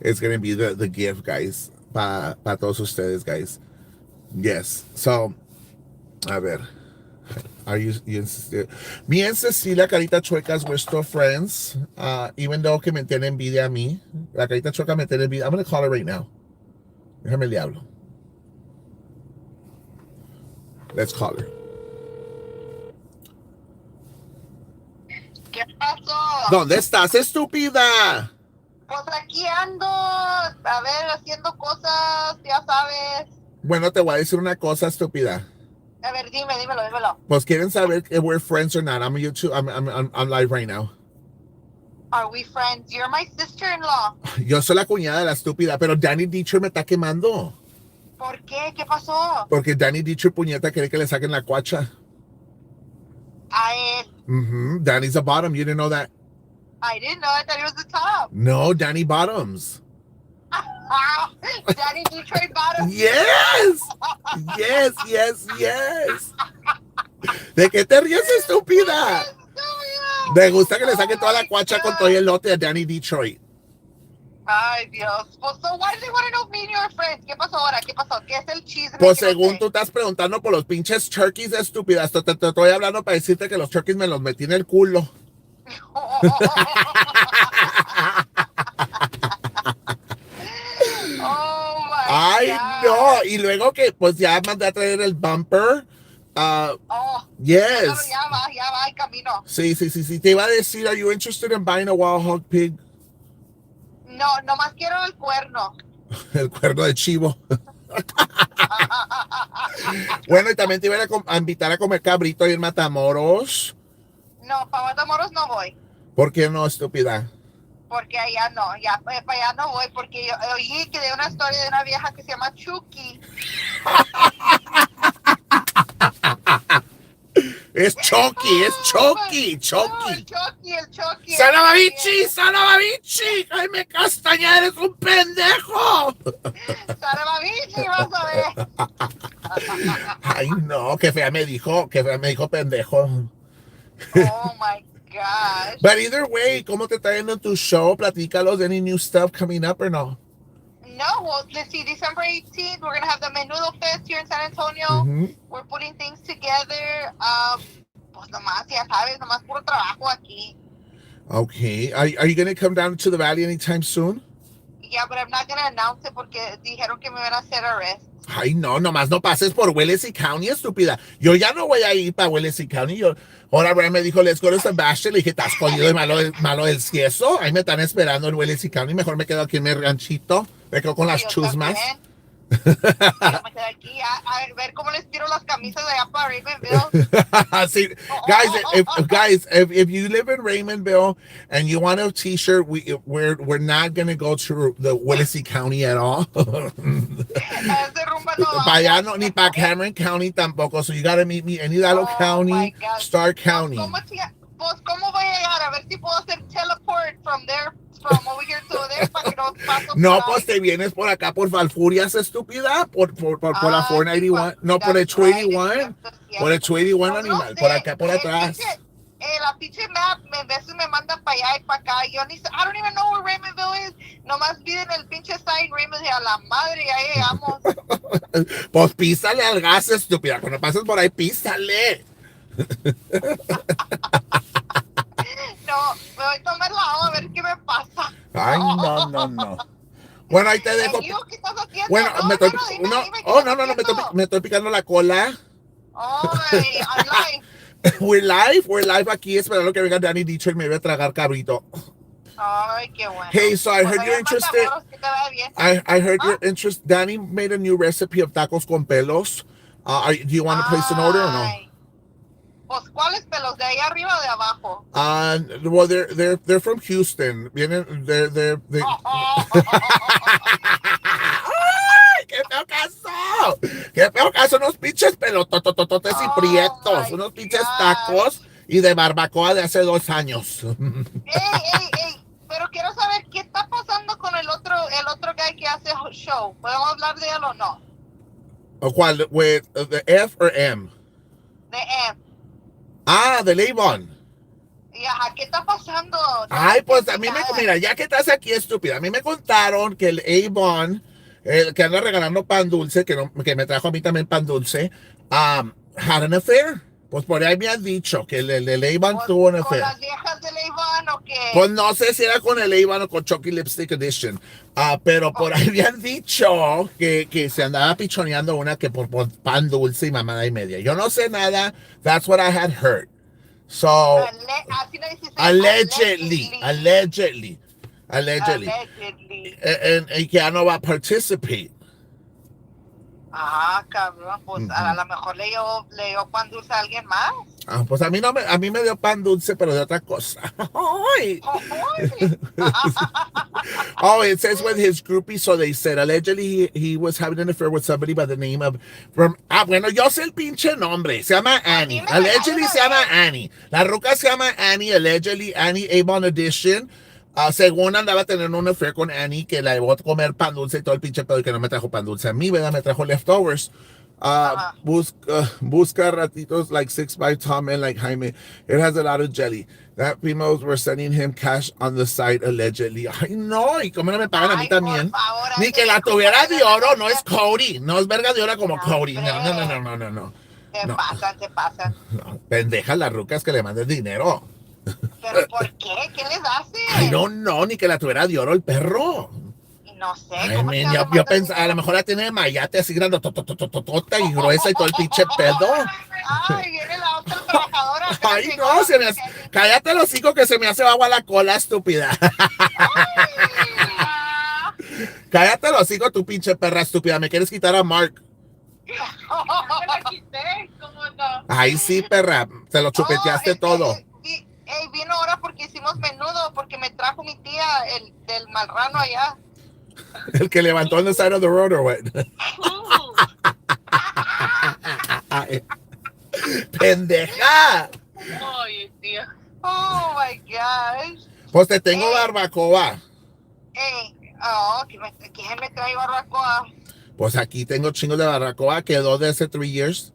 it's gonna be the gift, guys. Pa todos ustedes, guys. Yes. So, a ver. Are you insisted? Me and Cecilia Carita Chuecas, we're still friends. Even though que me tiene envidia a mí. La Carita Chueca me tiene envidia. I'm going to call her right now. Déjame le hablo. Let's call her. ¿Qué pasó? ¿Dónde estás, estúpida? Pues aquí ando, a ver, haciendo cosas, ya sabes. Bueno, te voy a decir una cosa, estúpida. A ver, dímelo. Pues quieren saber if we're friends or not. I'm YouTube. I'm live right now. Are we friends? You're my sister-in-law. Yo soy la cuñada de la estúpida, pero Danny Dietrich me está quemando. ¿Por qué? ¿Qué pasó? Porque Danny Dietrich, puñeta, quiere que le saquen la cuacha. A él. Danny's a bottom. You didn't know that? I didn't know. I thought he was the top. No, Danny bottoms. Danny Detroit bottom. Yes. ¿De qué te ríes, estúpida? Me gusta que le saquen toda la cuacha con todo el lote a Danny Detroit. Ay, Dios. Pues, so why do they want to know if me and you are friends? ¿Qué pasó ahora? ¿Qué pasó? ¿Qué es el chisme? Pues según tú estás preguntando por los pinches turkeys, estúpida. Te estoy hablando para decirte que los turkeys me los metí en el culo. Oh my Ay, God. no. Y luego que pues ya mandé a traer el bumper. Yes. Ya va, en camino. Sí. Te iba a decir, are you interested in buying a wild hog pig? No, nomás quiero el cuerno. El cuerno de chivo. Bueno, y también te iba a invitar a comer cabrito y en Matamoros. No, para Matamoros no voy. ¿Por qué no, estúpida? porque allá no, ya para allá no voy, porque yo oí que de una historia de una vieja que se llama Chucky. Es Chucky, es Chucky, No, Chucky. el Chucky. ¡Sanababichi! ¡Sanababichi! ¡Jaime Castañeda, eres un pendejo! Sanababichi, vas a ver. Ay, no, qué fea me dijo pendejo. Oh my gosh. But either way, ¿cómo te está yendo en tu show? Platícalos, any new stuff coming up or no? No, well, let's see, December 18th, we're going to have the Menudo Fest here in San Antonio. Mhm. We're putting things together. Pues nomás, ya sabes, nomás puro trabajo aquí. Okay. Are you going to come down to the valley anytime soon? Yeah, but I'm not going to announce it porque dijeron que me van a hacer arrest. Ay, no, nomás no pases por Wellesley County, estúpida. Yo ya no voy a ir para Wellesley County. Ahora Brian me dijo, let's go to Sebastian. Le dije, ¿estás jodido de malo del cieso? Ahí me están esperando en Wellesley County. Mejor me quedo aquí en mi ranchito. Me quedo con las Yo chusmas. también. Yo me quedé aquí a ver cómo les tiro las camisas de allá para Raymondville. See, guys, if you live in Raymondville and you want a T-shirt, we're not gonna go to the Wellesley County at all. Ese rumba no Para allá no, ni para Cameron County tampoco. So you gotta meet me in Hidalgo Oh, my County, God. Stark County. Pues, ¿cómo voy a llegar? A ver si puedo hacer teleport from over here to there para que no paso No, por pues ahí. te vienes por acá por Falfurias, estúpida, por la 491, no por el That's right, 281, cierto. por el 281 No, animal, sé, por acá por el atrás. la pinche map a veces me manda para allá y para acá. Yo ni sé, I don't even know where Raymondville is. Nomás piden el pinche sign Raymondville y a la madre ya llegamos. Pues písale al gas, estúpida, cuando pases por ahí, písale. No, me voy a tomar la agua a ver qué me pasa. Ay, no. Bueno, ahí te dejo. ¿Y qué estás haciendo? Bueno, no, me estoy, dime, no, dime, ¿qué oh, estás no, haciendo? me estoy picando la cola. Ay, online. We're live aquí esperando que venga Danny Dietrich, me voy a tragar cabrito. Ay, qué bueno. Hey, so I Pues heard you're allá en interested. Matamoros, que te vaya bien. I heard you're interested. Danny made a new recipe of tacos con pelos. Do you want to place an order or no? Ay. Pues, ¿cuáles pelos? ¿De ahí arriba o de abajo? Well, they're from Houston. Vienen, they. ¡Ay, qué feo caso! ¡Qué feo caso! Unos pinches pelototototes y Oh, prietos. my Unos pinches God. tacos y de barbacoa de hace 2 años. Ey, pero quiero saber qué está pasando con el otro guy que hace show. ¿Podemos hablar de él o no? ¿Cuál? With the F or M? De M. De Avon. Y ajá, ¿qué está pasando? Ay, pues a mí mira, ya que estás aquí, estúpida, a mí me contaron que el Avon, el que anda regalando pan dulce, que me trajo a mí también pan dulce, had an affair. Pues por ahí me han dicho que el Avon tuvo un ¿Con affair. las viejas de Iván o qué? Pues no sé si era con el Avon o con Chucky Lipstick Edition. Pero por ahí me han dicho que se andaba pichoneando una que por pan dulce y mamada y media. Yo no sé nada. That's what I had heard. So, Así le dices, allegedly. Allegedly. Y que ya no va a participate. Ah, cabrón, pues a lo mejor le dio pan dulce a alguien más. Pues a mí me dio pan dulce, pero de otra cosa. Ay. Oh, it says with his groupie, so they said allegedly he was having an affair with somebody by the name of bueno, yo sé el pinche nombre, se llama Annie. Allegedly se llama Annie. La ruca se llama Annie, allegedly Annie Avon Edition. Según andaba teniendo un affair con Annie, que la llevó a comer pan dulce y todo el pinche pedo, y que no me trajo pan dulce a mí, ¿verdad? Me trajo leftovers. Busca ratitos like 6 by Tom and like Jaime. It has a lot of jelly. That females were sending him cash on the side allegedly. Ay, no, y cómo no me pagan a mí también. Favor, Ni que la tuviera de oro, no es Cody. No es verga de oro como Cody. No. Se pasan. No, pendejas las rucas que le manden dinero. ¿Pero por qué? ¿Qué les hace? Ay, no, ni que la tuviera de oro el perro. No sé. Ay, ¿cómo men, se yo llama? pensaba, a lo mejor la tiene de mayate así grande, totototota y gruesa y todo el pinche pedo. Ay, viene la otra trabajadora. que Ay, se no, llegó. cállate los hocico que se me hace agua la cola, estúpida. Ay. Cállate los hocico, tu pinche perra estúpida. ¿Me quieres quitar a Mark? Me la quité, ¿cómo no? Ay, sí, perra. Te lo chupeteaste todo. Vino ahora porque hicimos menudo, porque que me trajo mi tía, el del marrano allá. El que levantó on the side of the road or what? ¡Pendeja! Ay, tío. Oh my gosh. Pues te tengo barbacoa. ¿Quién me trae barbacoa? Pues aquí tengo chingos de barbacoa. Quedó de hace 3 years.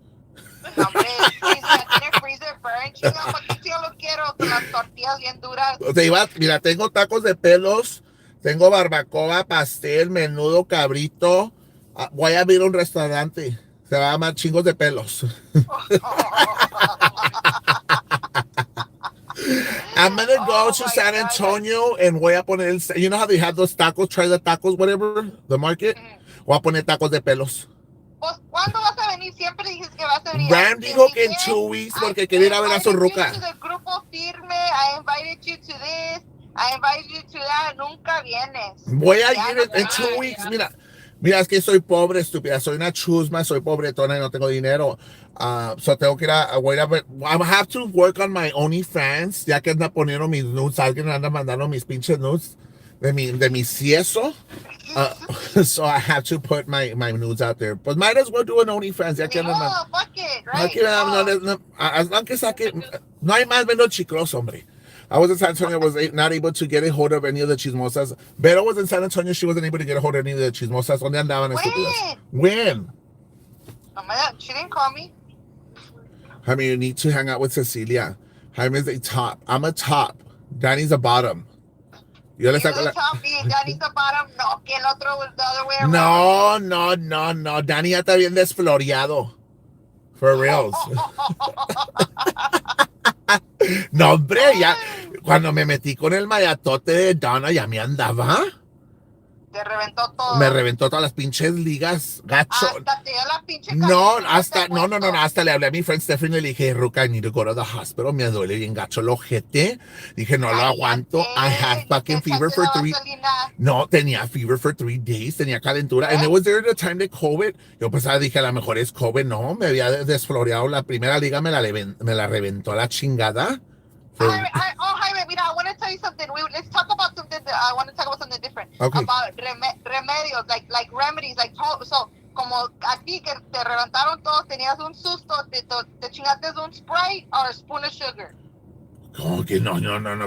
No, hombre, tiene freezer burn, chinga, ¿para qué yo lo quiero? Con las tortillas bien duras. Mira, tengo tacos de pelos, tengo barbacoa, pastel, menudo, cabrito. Voy a abrir un restaurante. Se va a llamar Chingos de Pelos. I'm gonna go to San Antonio and voy a poner, you know how they have those tacos, try the tacos, whatever, the market. Voy a poner tacos de pelos. Pues, ¿cuándo vas a venir? Siempre dices que vas a venir. Ram dijo que en 2 weeks porque quería ir a ver a su ruca. El grupo firme, I invited you to this, I invited you to that, nunca vienes. Voy a ir en 2 weeks, mira, es que soy pobre, estúpida, soy una chusma, soy pobretona y no tengo dinero. So tengo que ir voy a ver, I have to work on my OnlyFans, ya que anda poniendo mis nudes, alguien anda mandando mis pinches nudes de mi cieso. So I have to put my nudes out there. But might as well do an OnlyFans. Ya que fuck it, right? As long as no hay más menos chiclos, hombre. I was in San Antonio, was not able to get a hold of any of the chismosas. Vero was in San Antonio, she wasn't able to get a hold of any of the chismosas. ¿Dónde andaban estúpidas? When? She didn't call me. I mean, you need to hang out with Cecilia. Jaime is a top. I'm a top. Danny's a bottom. Yo le saco Danny's a bottom. No, que el otro was the other way around. No. Danny ya está bien desfloreado. For reals. No, hombre, ya. Cuando me metí con el mayatote de Donna, ya me andaba. Te reventó todo. Me reventó todas las pinches ligas, gacho. Hasta te dio la pinche No, hasta le hablé a mi friend Stephanie y le dije, Ruca, I need to go to the hospital. Me duele bien gacho el ojete. Dije, no lo aguanto. I had fucking fever for 3. No, tenía fever for 3 days. Tenía calentura. And it was there the time de COVID. Yo pensaba, dije, a lo mejor es COVID. No, me había desfloreado. La primera liga me la reventó la chingada. Jaime, mira, I want to tell you something. Let's talk about something. I want to talk about something different. Okay. About remedios, like remedies, so como a ti que te reventaron todos, tenías un susto, te chingaste un Sprite or a spoon of sugar. ¿Cómo que no?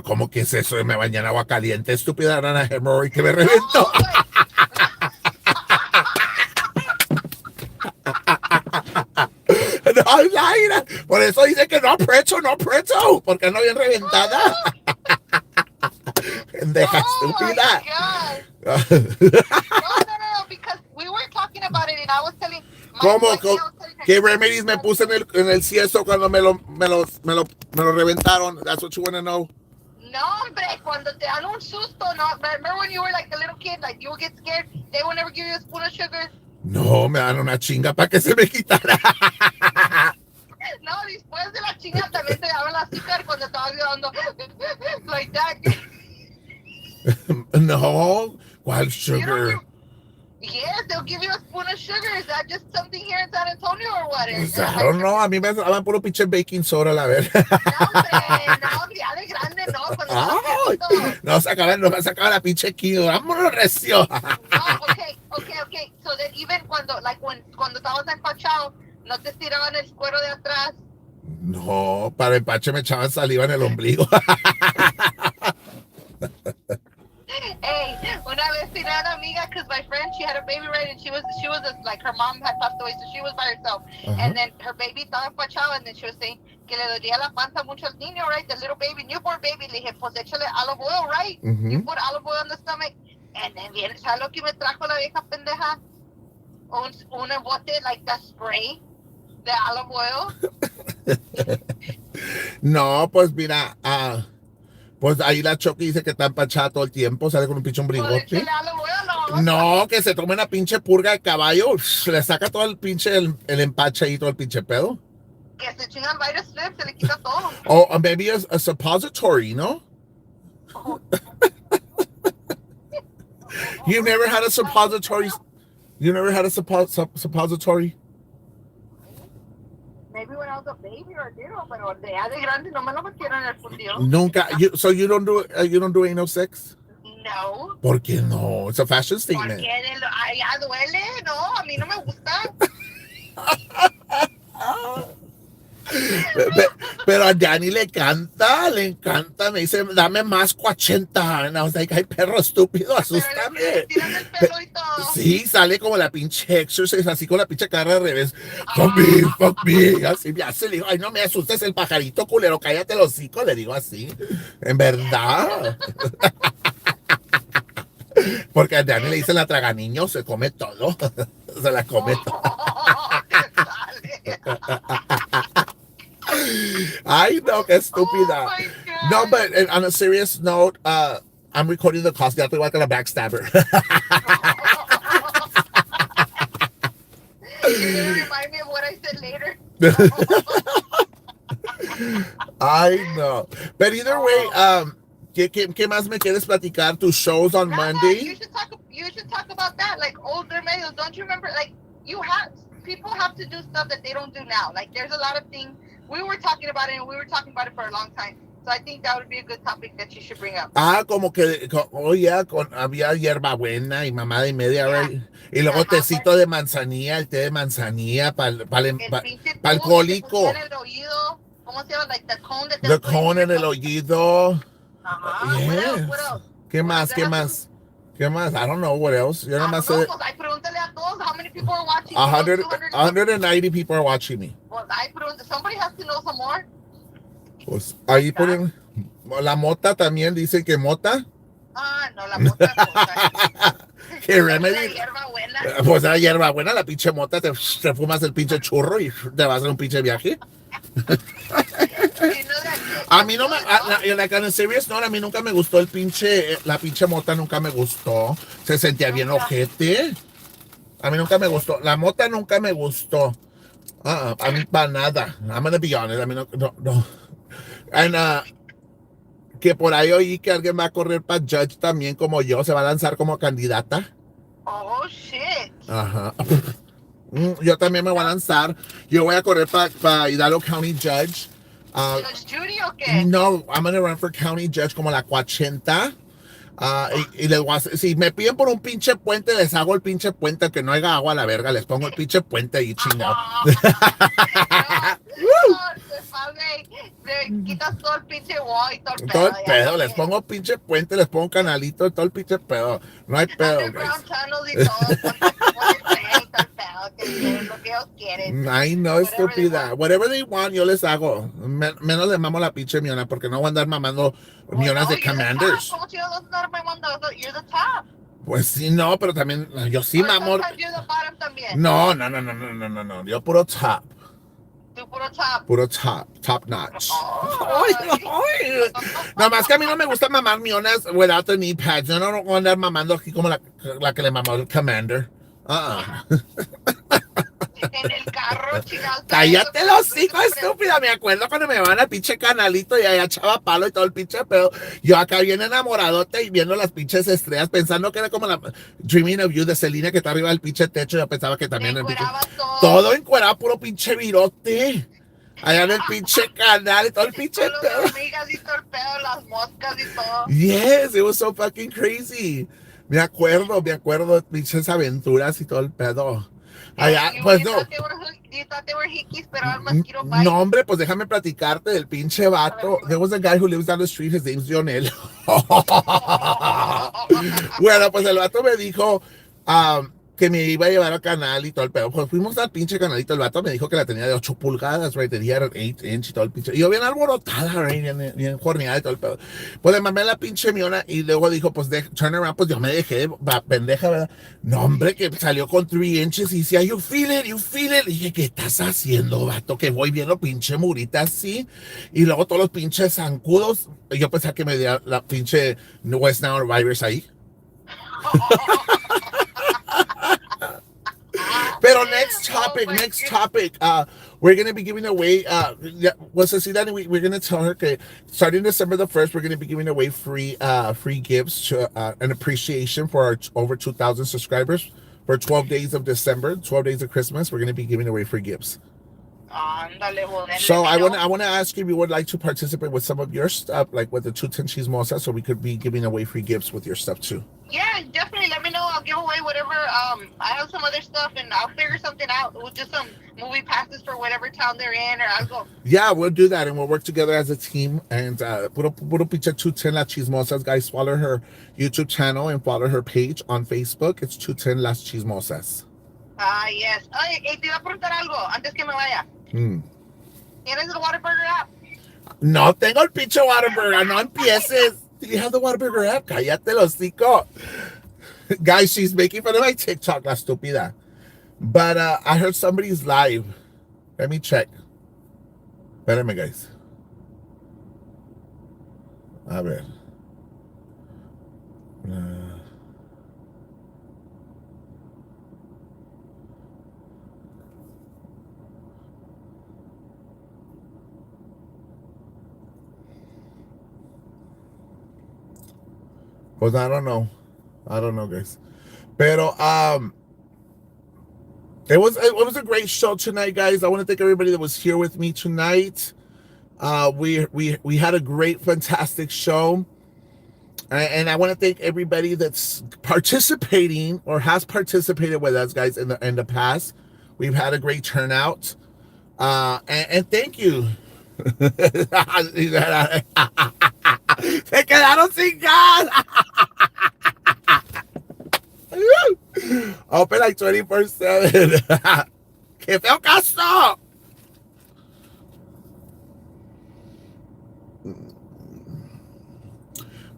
¿Cómo que es eso? Me bañé en agua caliente, estúpida rana hemorrhoid que me reventó. No, Laira, por eso dice que no preso, porque no bien reventada. Pendeja estúpida. No, because we were talking about it and I was telling. ¿Cómo? ¿Qué remedies me puse en el cieso cuando me lo reventaron? That's what you want to know. No, hombre, cuando te dan un susto, no. Remember when you were like a little kid, like you would get scared, they would never give you a spoon of sugar. No, me dan una chinga para que se me quitara. No, después de la chinga también te daban la azúcar cuando estabas llorando. Like that. No, ¿cuál sugar? Yes, they'll give you a spoon of sugar. Is that just something here in San Antonio or what? I don't know. A mí me daban puro pinche baking soda, la ver. No, hombre, ya de grande, no. No sacaba la pinche kilo. Vámonos recio. Okay. So then even cuando estabas empachado, ¿no te estiraban el cuero de atrás? No, para empache me echaban saliva en el ombligo. Hey, una vez tenía una amiga, because my friend, she had a baby, right, and she was like, her mom had passed away, so she was by herself, and then her baby estaba empachado, and then she was saying que le dolía la panza mucho al niño, right, the little baby, newborn baby. Le dije, pues échale olive oil, right, you put olive oil on the stomach, and then viene, ¿sabes lo que me trajo la vieja pendeja? Un bote, like the spray de olive oil. No, pues mira, pues ahí la Choque dice que está empachada todo el tiempo, sale con un pinche ombligote. No, que se tome una pinche purga de caballo, le saca todo el pinche, el empache ahí, todo el pinche pedo. Que se chingan varios strips, se le quita todo. Oh, maybe a suppository, ¿no? You've never had a suppository? You never had a suppository? Maybe when I was a baby or little, pero de ya de grande no me lo metieron en el fundido. Nunca. So you don't do anal sex? No. ¿Por qué no? It's a fashion statement. Porque ya duele, no, a mí no me gusta. Pero a Danny le encanta, me dice, dame más 80. And I was like, ay, perro estúpido, asústame. Tiran el pelo y todo. Sí, sale como la pinche Exorcist, así con la pinche cara al revés. Fuck me, así me hace, le digo, ay, no me asustes el pajarito culero, cállate el hocico, le digo así. En verdad. Porque a Danny le dice la traga niño, se come todo. Se la come todo. Ay, no, qué estúpida. Oh my God. No, but on a serious note, I'm recording the cost. Ya estoy igual que la backstabber. You're gonna remind me of what I said later. Ay, no. But either way, ¿qué más me quieres platicar? Tus shows on Monday? You should talk about that. Like older medios. Don't you remember? Like people have to do stuff that they don't do now. Like there's a lot of things. We were talking about it, and we were talking about it for a long time. So I think that would be a good topic that you should bring up. Como que, había hierbabuena y mamada y media, right? Y luego tecito de manzanilla, el té de manzanilla para el alcohólico. ¿Cómo se llama? Like the cone that The cone en el oído. Yes. What else? ¿Qué más? I don't know what else. Yo nomás sé. Pregúntale a todos how many people are watching. 190 people are watching me. Well, somebody has to know some more. Pues ahí ponen la mota también, dice que mota. No, la mota. ¿Qué remedy? La hierba buena. Pues la hierba buena, la pinche mota, te fumas el pinche churro y te vas a hacer un pinche viaje. A mí no me, like on a serious note, a mí nunca me gustó la pinche mota nunca me gustó. Se sentía bien ojete. A mí nunca me gustó. La mota nunca me gustó. A mí para nada. I'm gonna be honest. A mí no. And, que por ahí oí que alguien va a correr para Judge también como yo. Se va a lanzar como candidata. Oh, shit. Ajá. Yo también me voy a lanzar. Yo voy a correr para Hidalgo County Judge. ¿Judge Judy o qué? No, I'm going to run for County Judge como la 80. Y les voy a hacer, si me piden por un pinche puente, les hago el pinche puente, que no haya agua a la verga, les pongo el pinche puente ahí chingado. Le quitas todo el pinche wall y todo el pedo. Todo el pedo, les pongo pinche puente, les pongo canalito y todo el pinche pedo. No hay pedo. Underground channels y todo, lo que ellos quieren. Ay, no, estúpida. Whatever they want, yo les hago. Menos le mamo la pinche Miona, porque no voy a andar mamando mionas de Commanders. ¿Cómo chido vas a andar mamando? You're the top. Pues sí, no, pero también, yo sí mamo. You're the bottom también. No. Yo puro top. Tú puro top. Puro top notch. Nada más que a mí no me gusta mamar mionas without the knee pads. Yo no voy a andar mamando aquí como la que le mamó el Commander. En el carro, chingados. Cállate los hocico, estúpida. Me acuerdo cuando me van al pinche canalito y allá echaba palo y todo el pinche pedo. Yo acá bien enamoradote y viendo las pinches estrellas, pensando que era como la Dreaming of You de Selena que está arriba del pinche techo. Yo pensaba que también el pinche. Todo encuerado, puro pinche virote. Allá en el pinche canal y todo el pinche pedo. Las hormigas y todo el pedo, las moscas y todo. Yes, it was so fucking crazy. Me acuerdo, pinches aventuras y todo el pedo. Allá, pues no. No, hombre, pues déjame platicarte del pinche vato. There was a guy who lives down the street, his name's Lionel. Bueno, pues el vato me dijo que me iba a llevar al canal y todo el pedo. Pues fuimos al pinche canalito. El vato me dijo que la tenía de 8 pulgadas, right? Tenía 8 inch y todo el pinche. Y yo bien alborotada, right? Bien jorneada y todo el pedo. Pues le mamé la pinche miona y luego dijo, pues turn around. Pues yo me dejé, pendeja, ¿verdad? No, hombre, que salió con 3 inches y decía, you feel it. Y dije, ¿qué estás haciendo, vato? Que voy viendo pinche murita así. Y luego todos los pinches zancudos. Yo pensaba que me dio la pinche West Nile Virus ahí. Pero next topic. We're going to be giving away, we're going to tell her that starting December the 1st, we're going to be giving away free gifts to an appreciation for our over 2,000 subscribers. For 12 days of December, 12 days of Christmas, we're going to be giving away free gifts. Ándale, joder, So let me know. I want to ask you if you would like to participate with some of your stuff, like with the 210 Chismosas, so we could be giving away free gifts with your stuff too. Yeah, definitely. Let me know. I'll give away whatever. I have some other stuff, and I'll figure something out. We'll just some movie passes for whatever town they're in, or I'll go. Yeah, we'll do that, and we'll work together as a team. And puro picha 210 Las Chismosas, guys. Follow her YouTube channel and follow her page on Facebook. It's 210 Las Chismosas. Ah, yes. Ay, te iba a preguntar algo antes que me vaya. ¿Tienes el Whataburger app? No tengo el pinche Whataburger. No empieces. Do you have the Whataburger app? Cállate el hocico. Guys, she's making fun of my TikTok, la estúpida. But I heard somebody's live. Let me check. Espérame, guys. A ver. Pues I don't know, guys. Pero it was a great show tonight, guys. I want to thank everybody that was here with me tonight. We had a great, fantastic show, and I want to thank everybody that's participating or has participated with us, guys, in the past. We've had a great turnout, and thank you. Se quedaron sin gas. Open like 24/7. ¡Qué feo caso!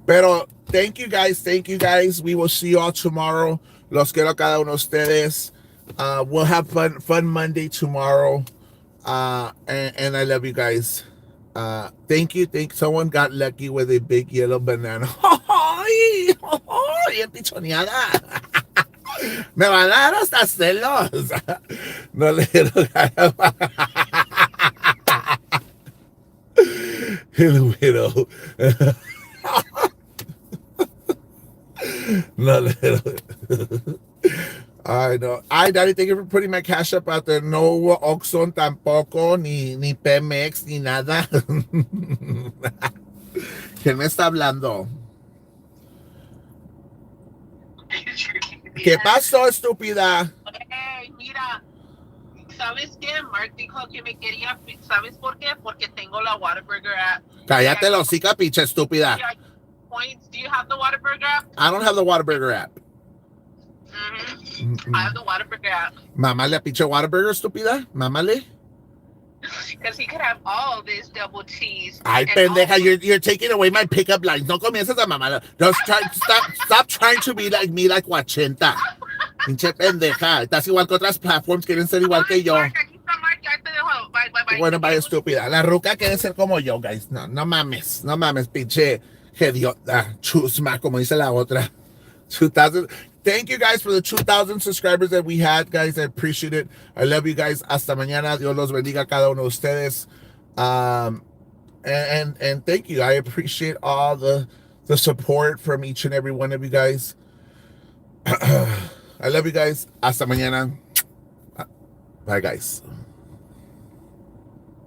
Pero thank you guys. We will see you all tomorrow. Los quiero cada uno de ustedes. We'll have fun Monday tomorrow. And I love you guys. Thank you. Someone got lucky with a big yellow banana. ¡Ay! ¡Bien pichoneada! Me van a dar hasta celos. No le quiero ganar. El widow. No le quiero. I know. Daddy, thank you for putting my cash up out there. No Oxxo tampoco, ni Pemex, ni nada. ¿Quién me está hablando? ¿Qué pasó, estúpida? Mira, ¿sabes qué? Mark dijo que me quería, ¿sabes por qué? Porque tengo la Whataburger app. Cállate la hocica, pinche estúpida. Points. Do you have the Whataburger app? I don't have the Whataburger app. I have the Whataburger app. Mámale a pinche Whataburger, estúpida. Mámale. Because he could have all this double cheese. Ay, pendeja, you're taking away my pickup lines. No comiences a mamada. Stop trying to be like me, like Guachenta. Pinche pendeja. Estás igual que otras platforms, quieren ser igual que yo. Bueno, vaya estúpida. La ruca quiere ser como yo, guys. No mames, pinche idiota. Chusma, como dice la otra. 2000. Thank you guys for the 2,000 subscribers that we had, guys. I appreciate it. I love you guys. Hasta mañana. Dios los bendiga a cada uno de ustedes. And thank you. I appreciate all the support from each and every one of you guys. I love you guys. Hasta mañana. Bye, guys.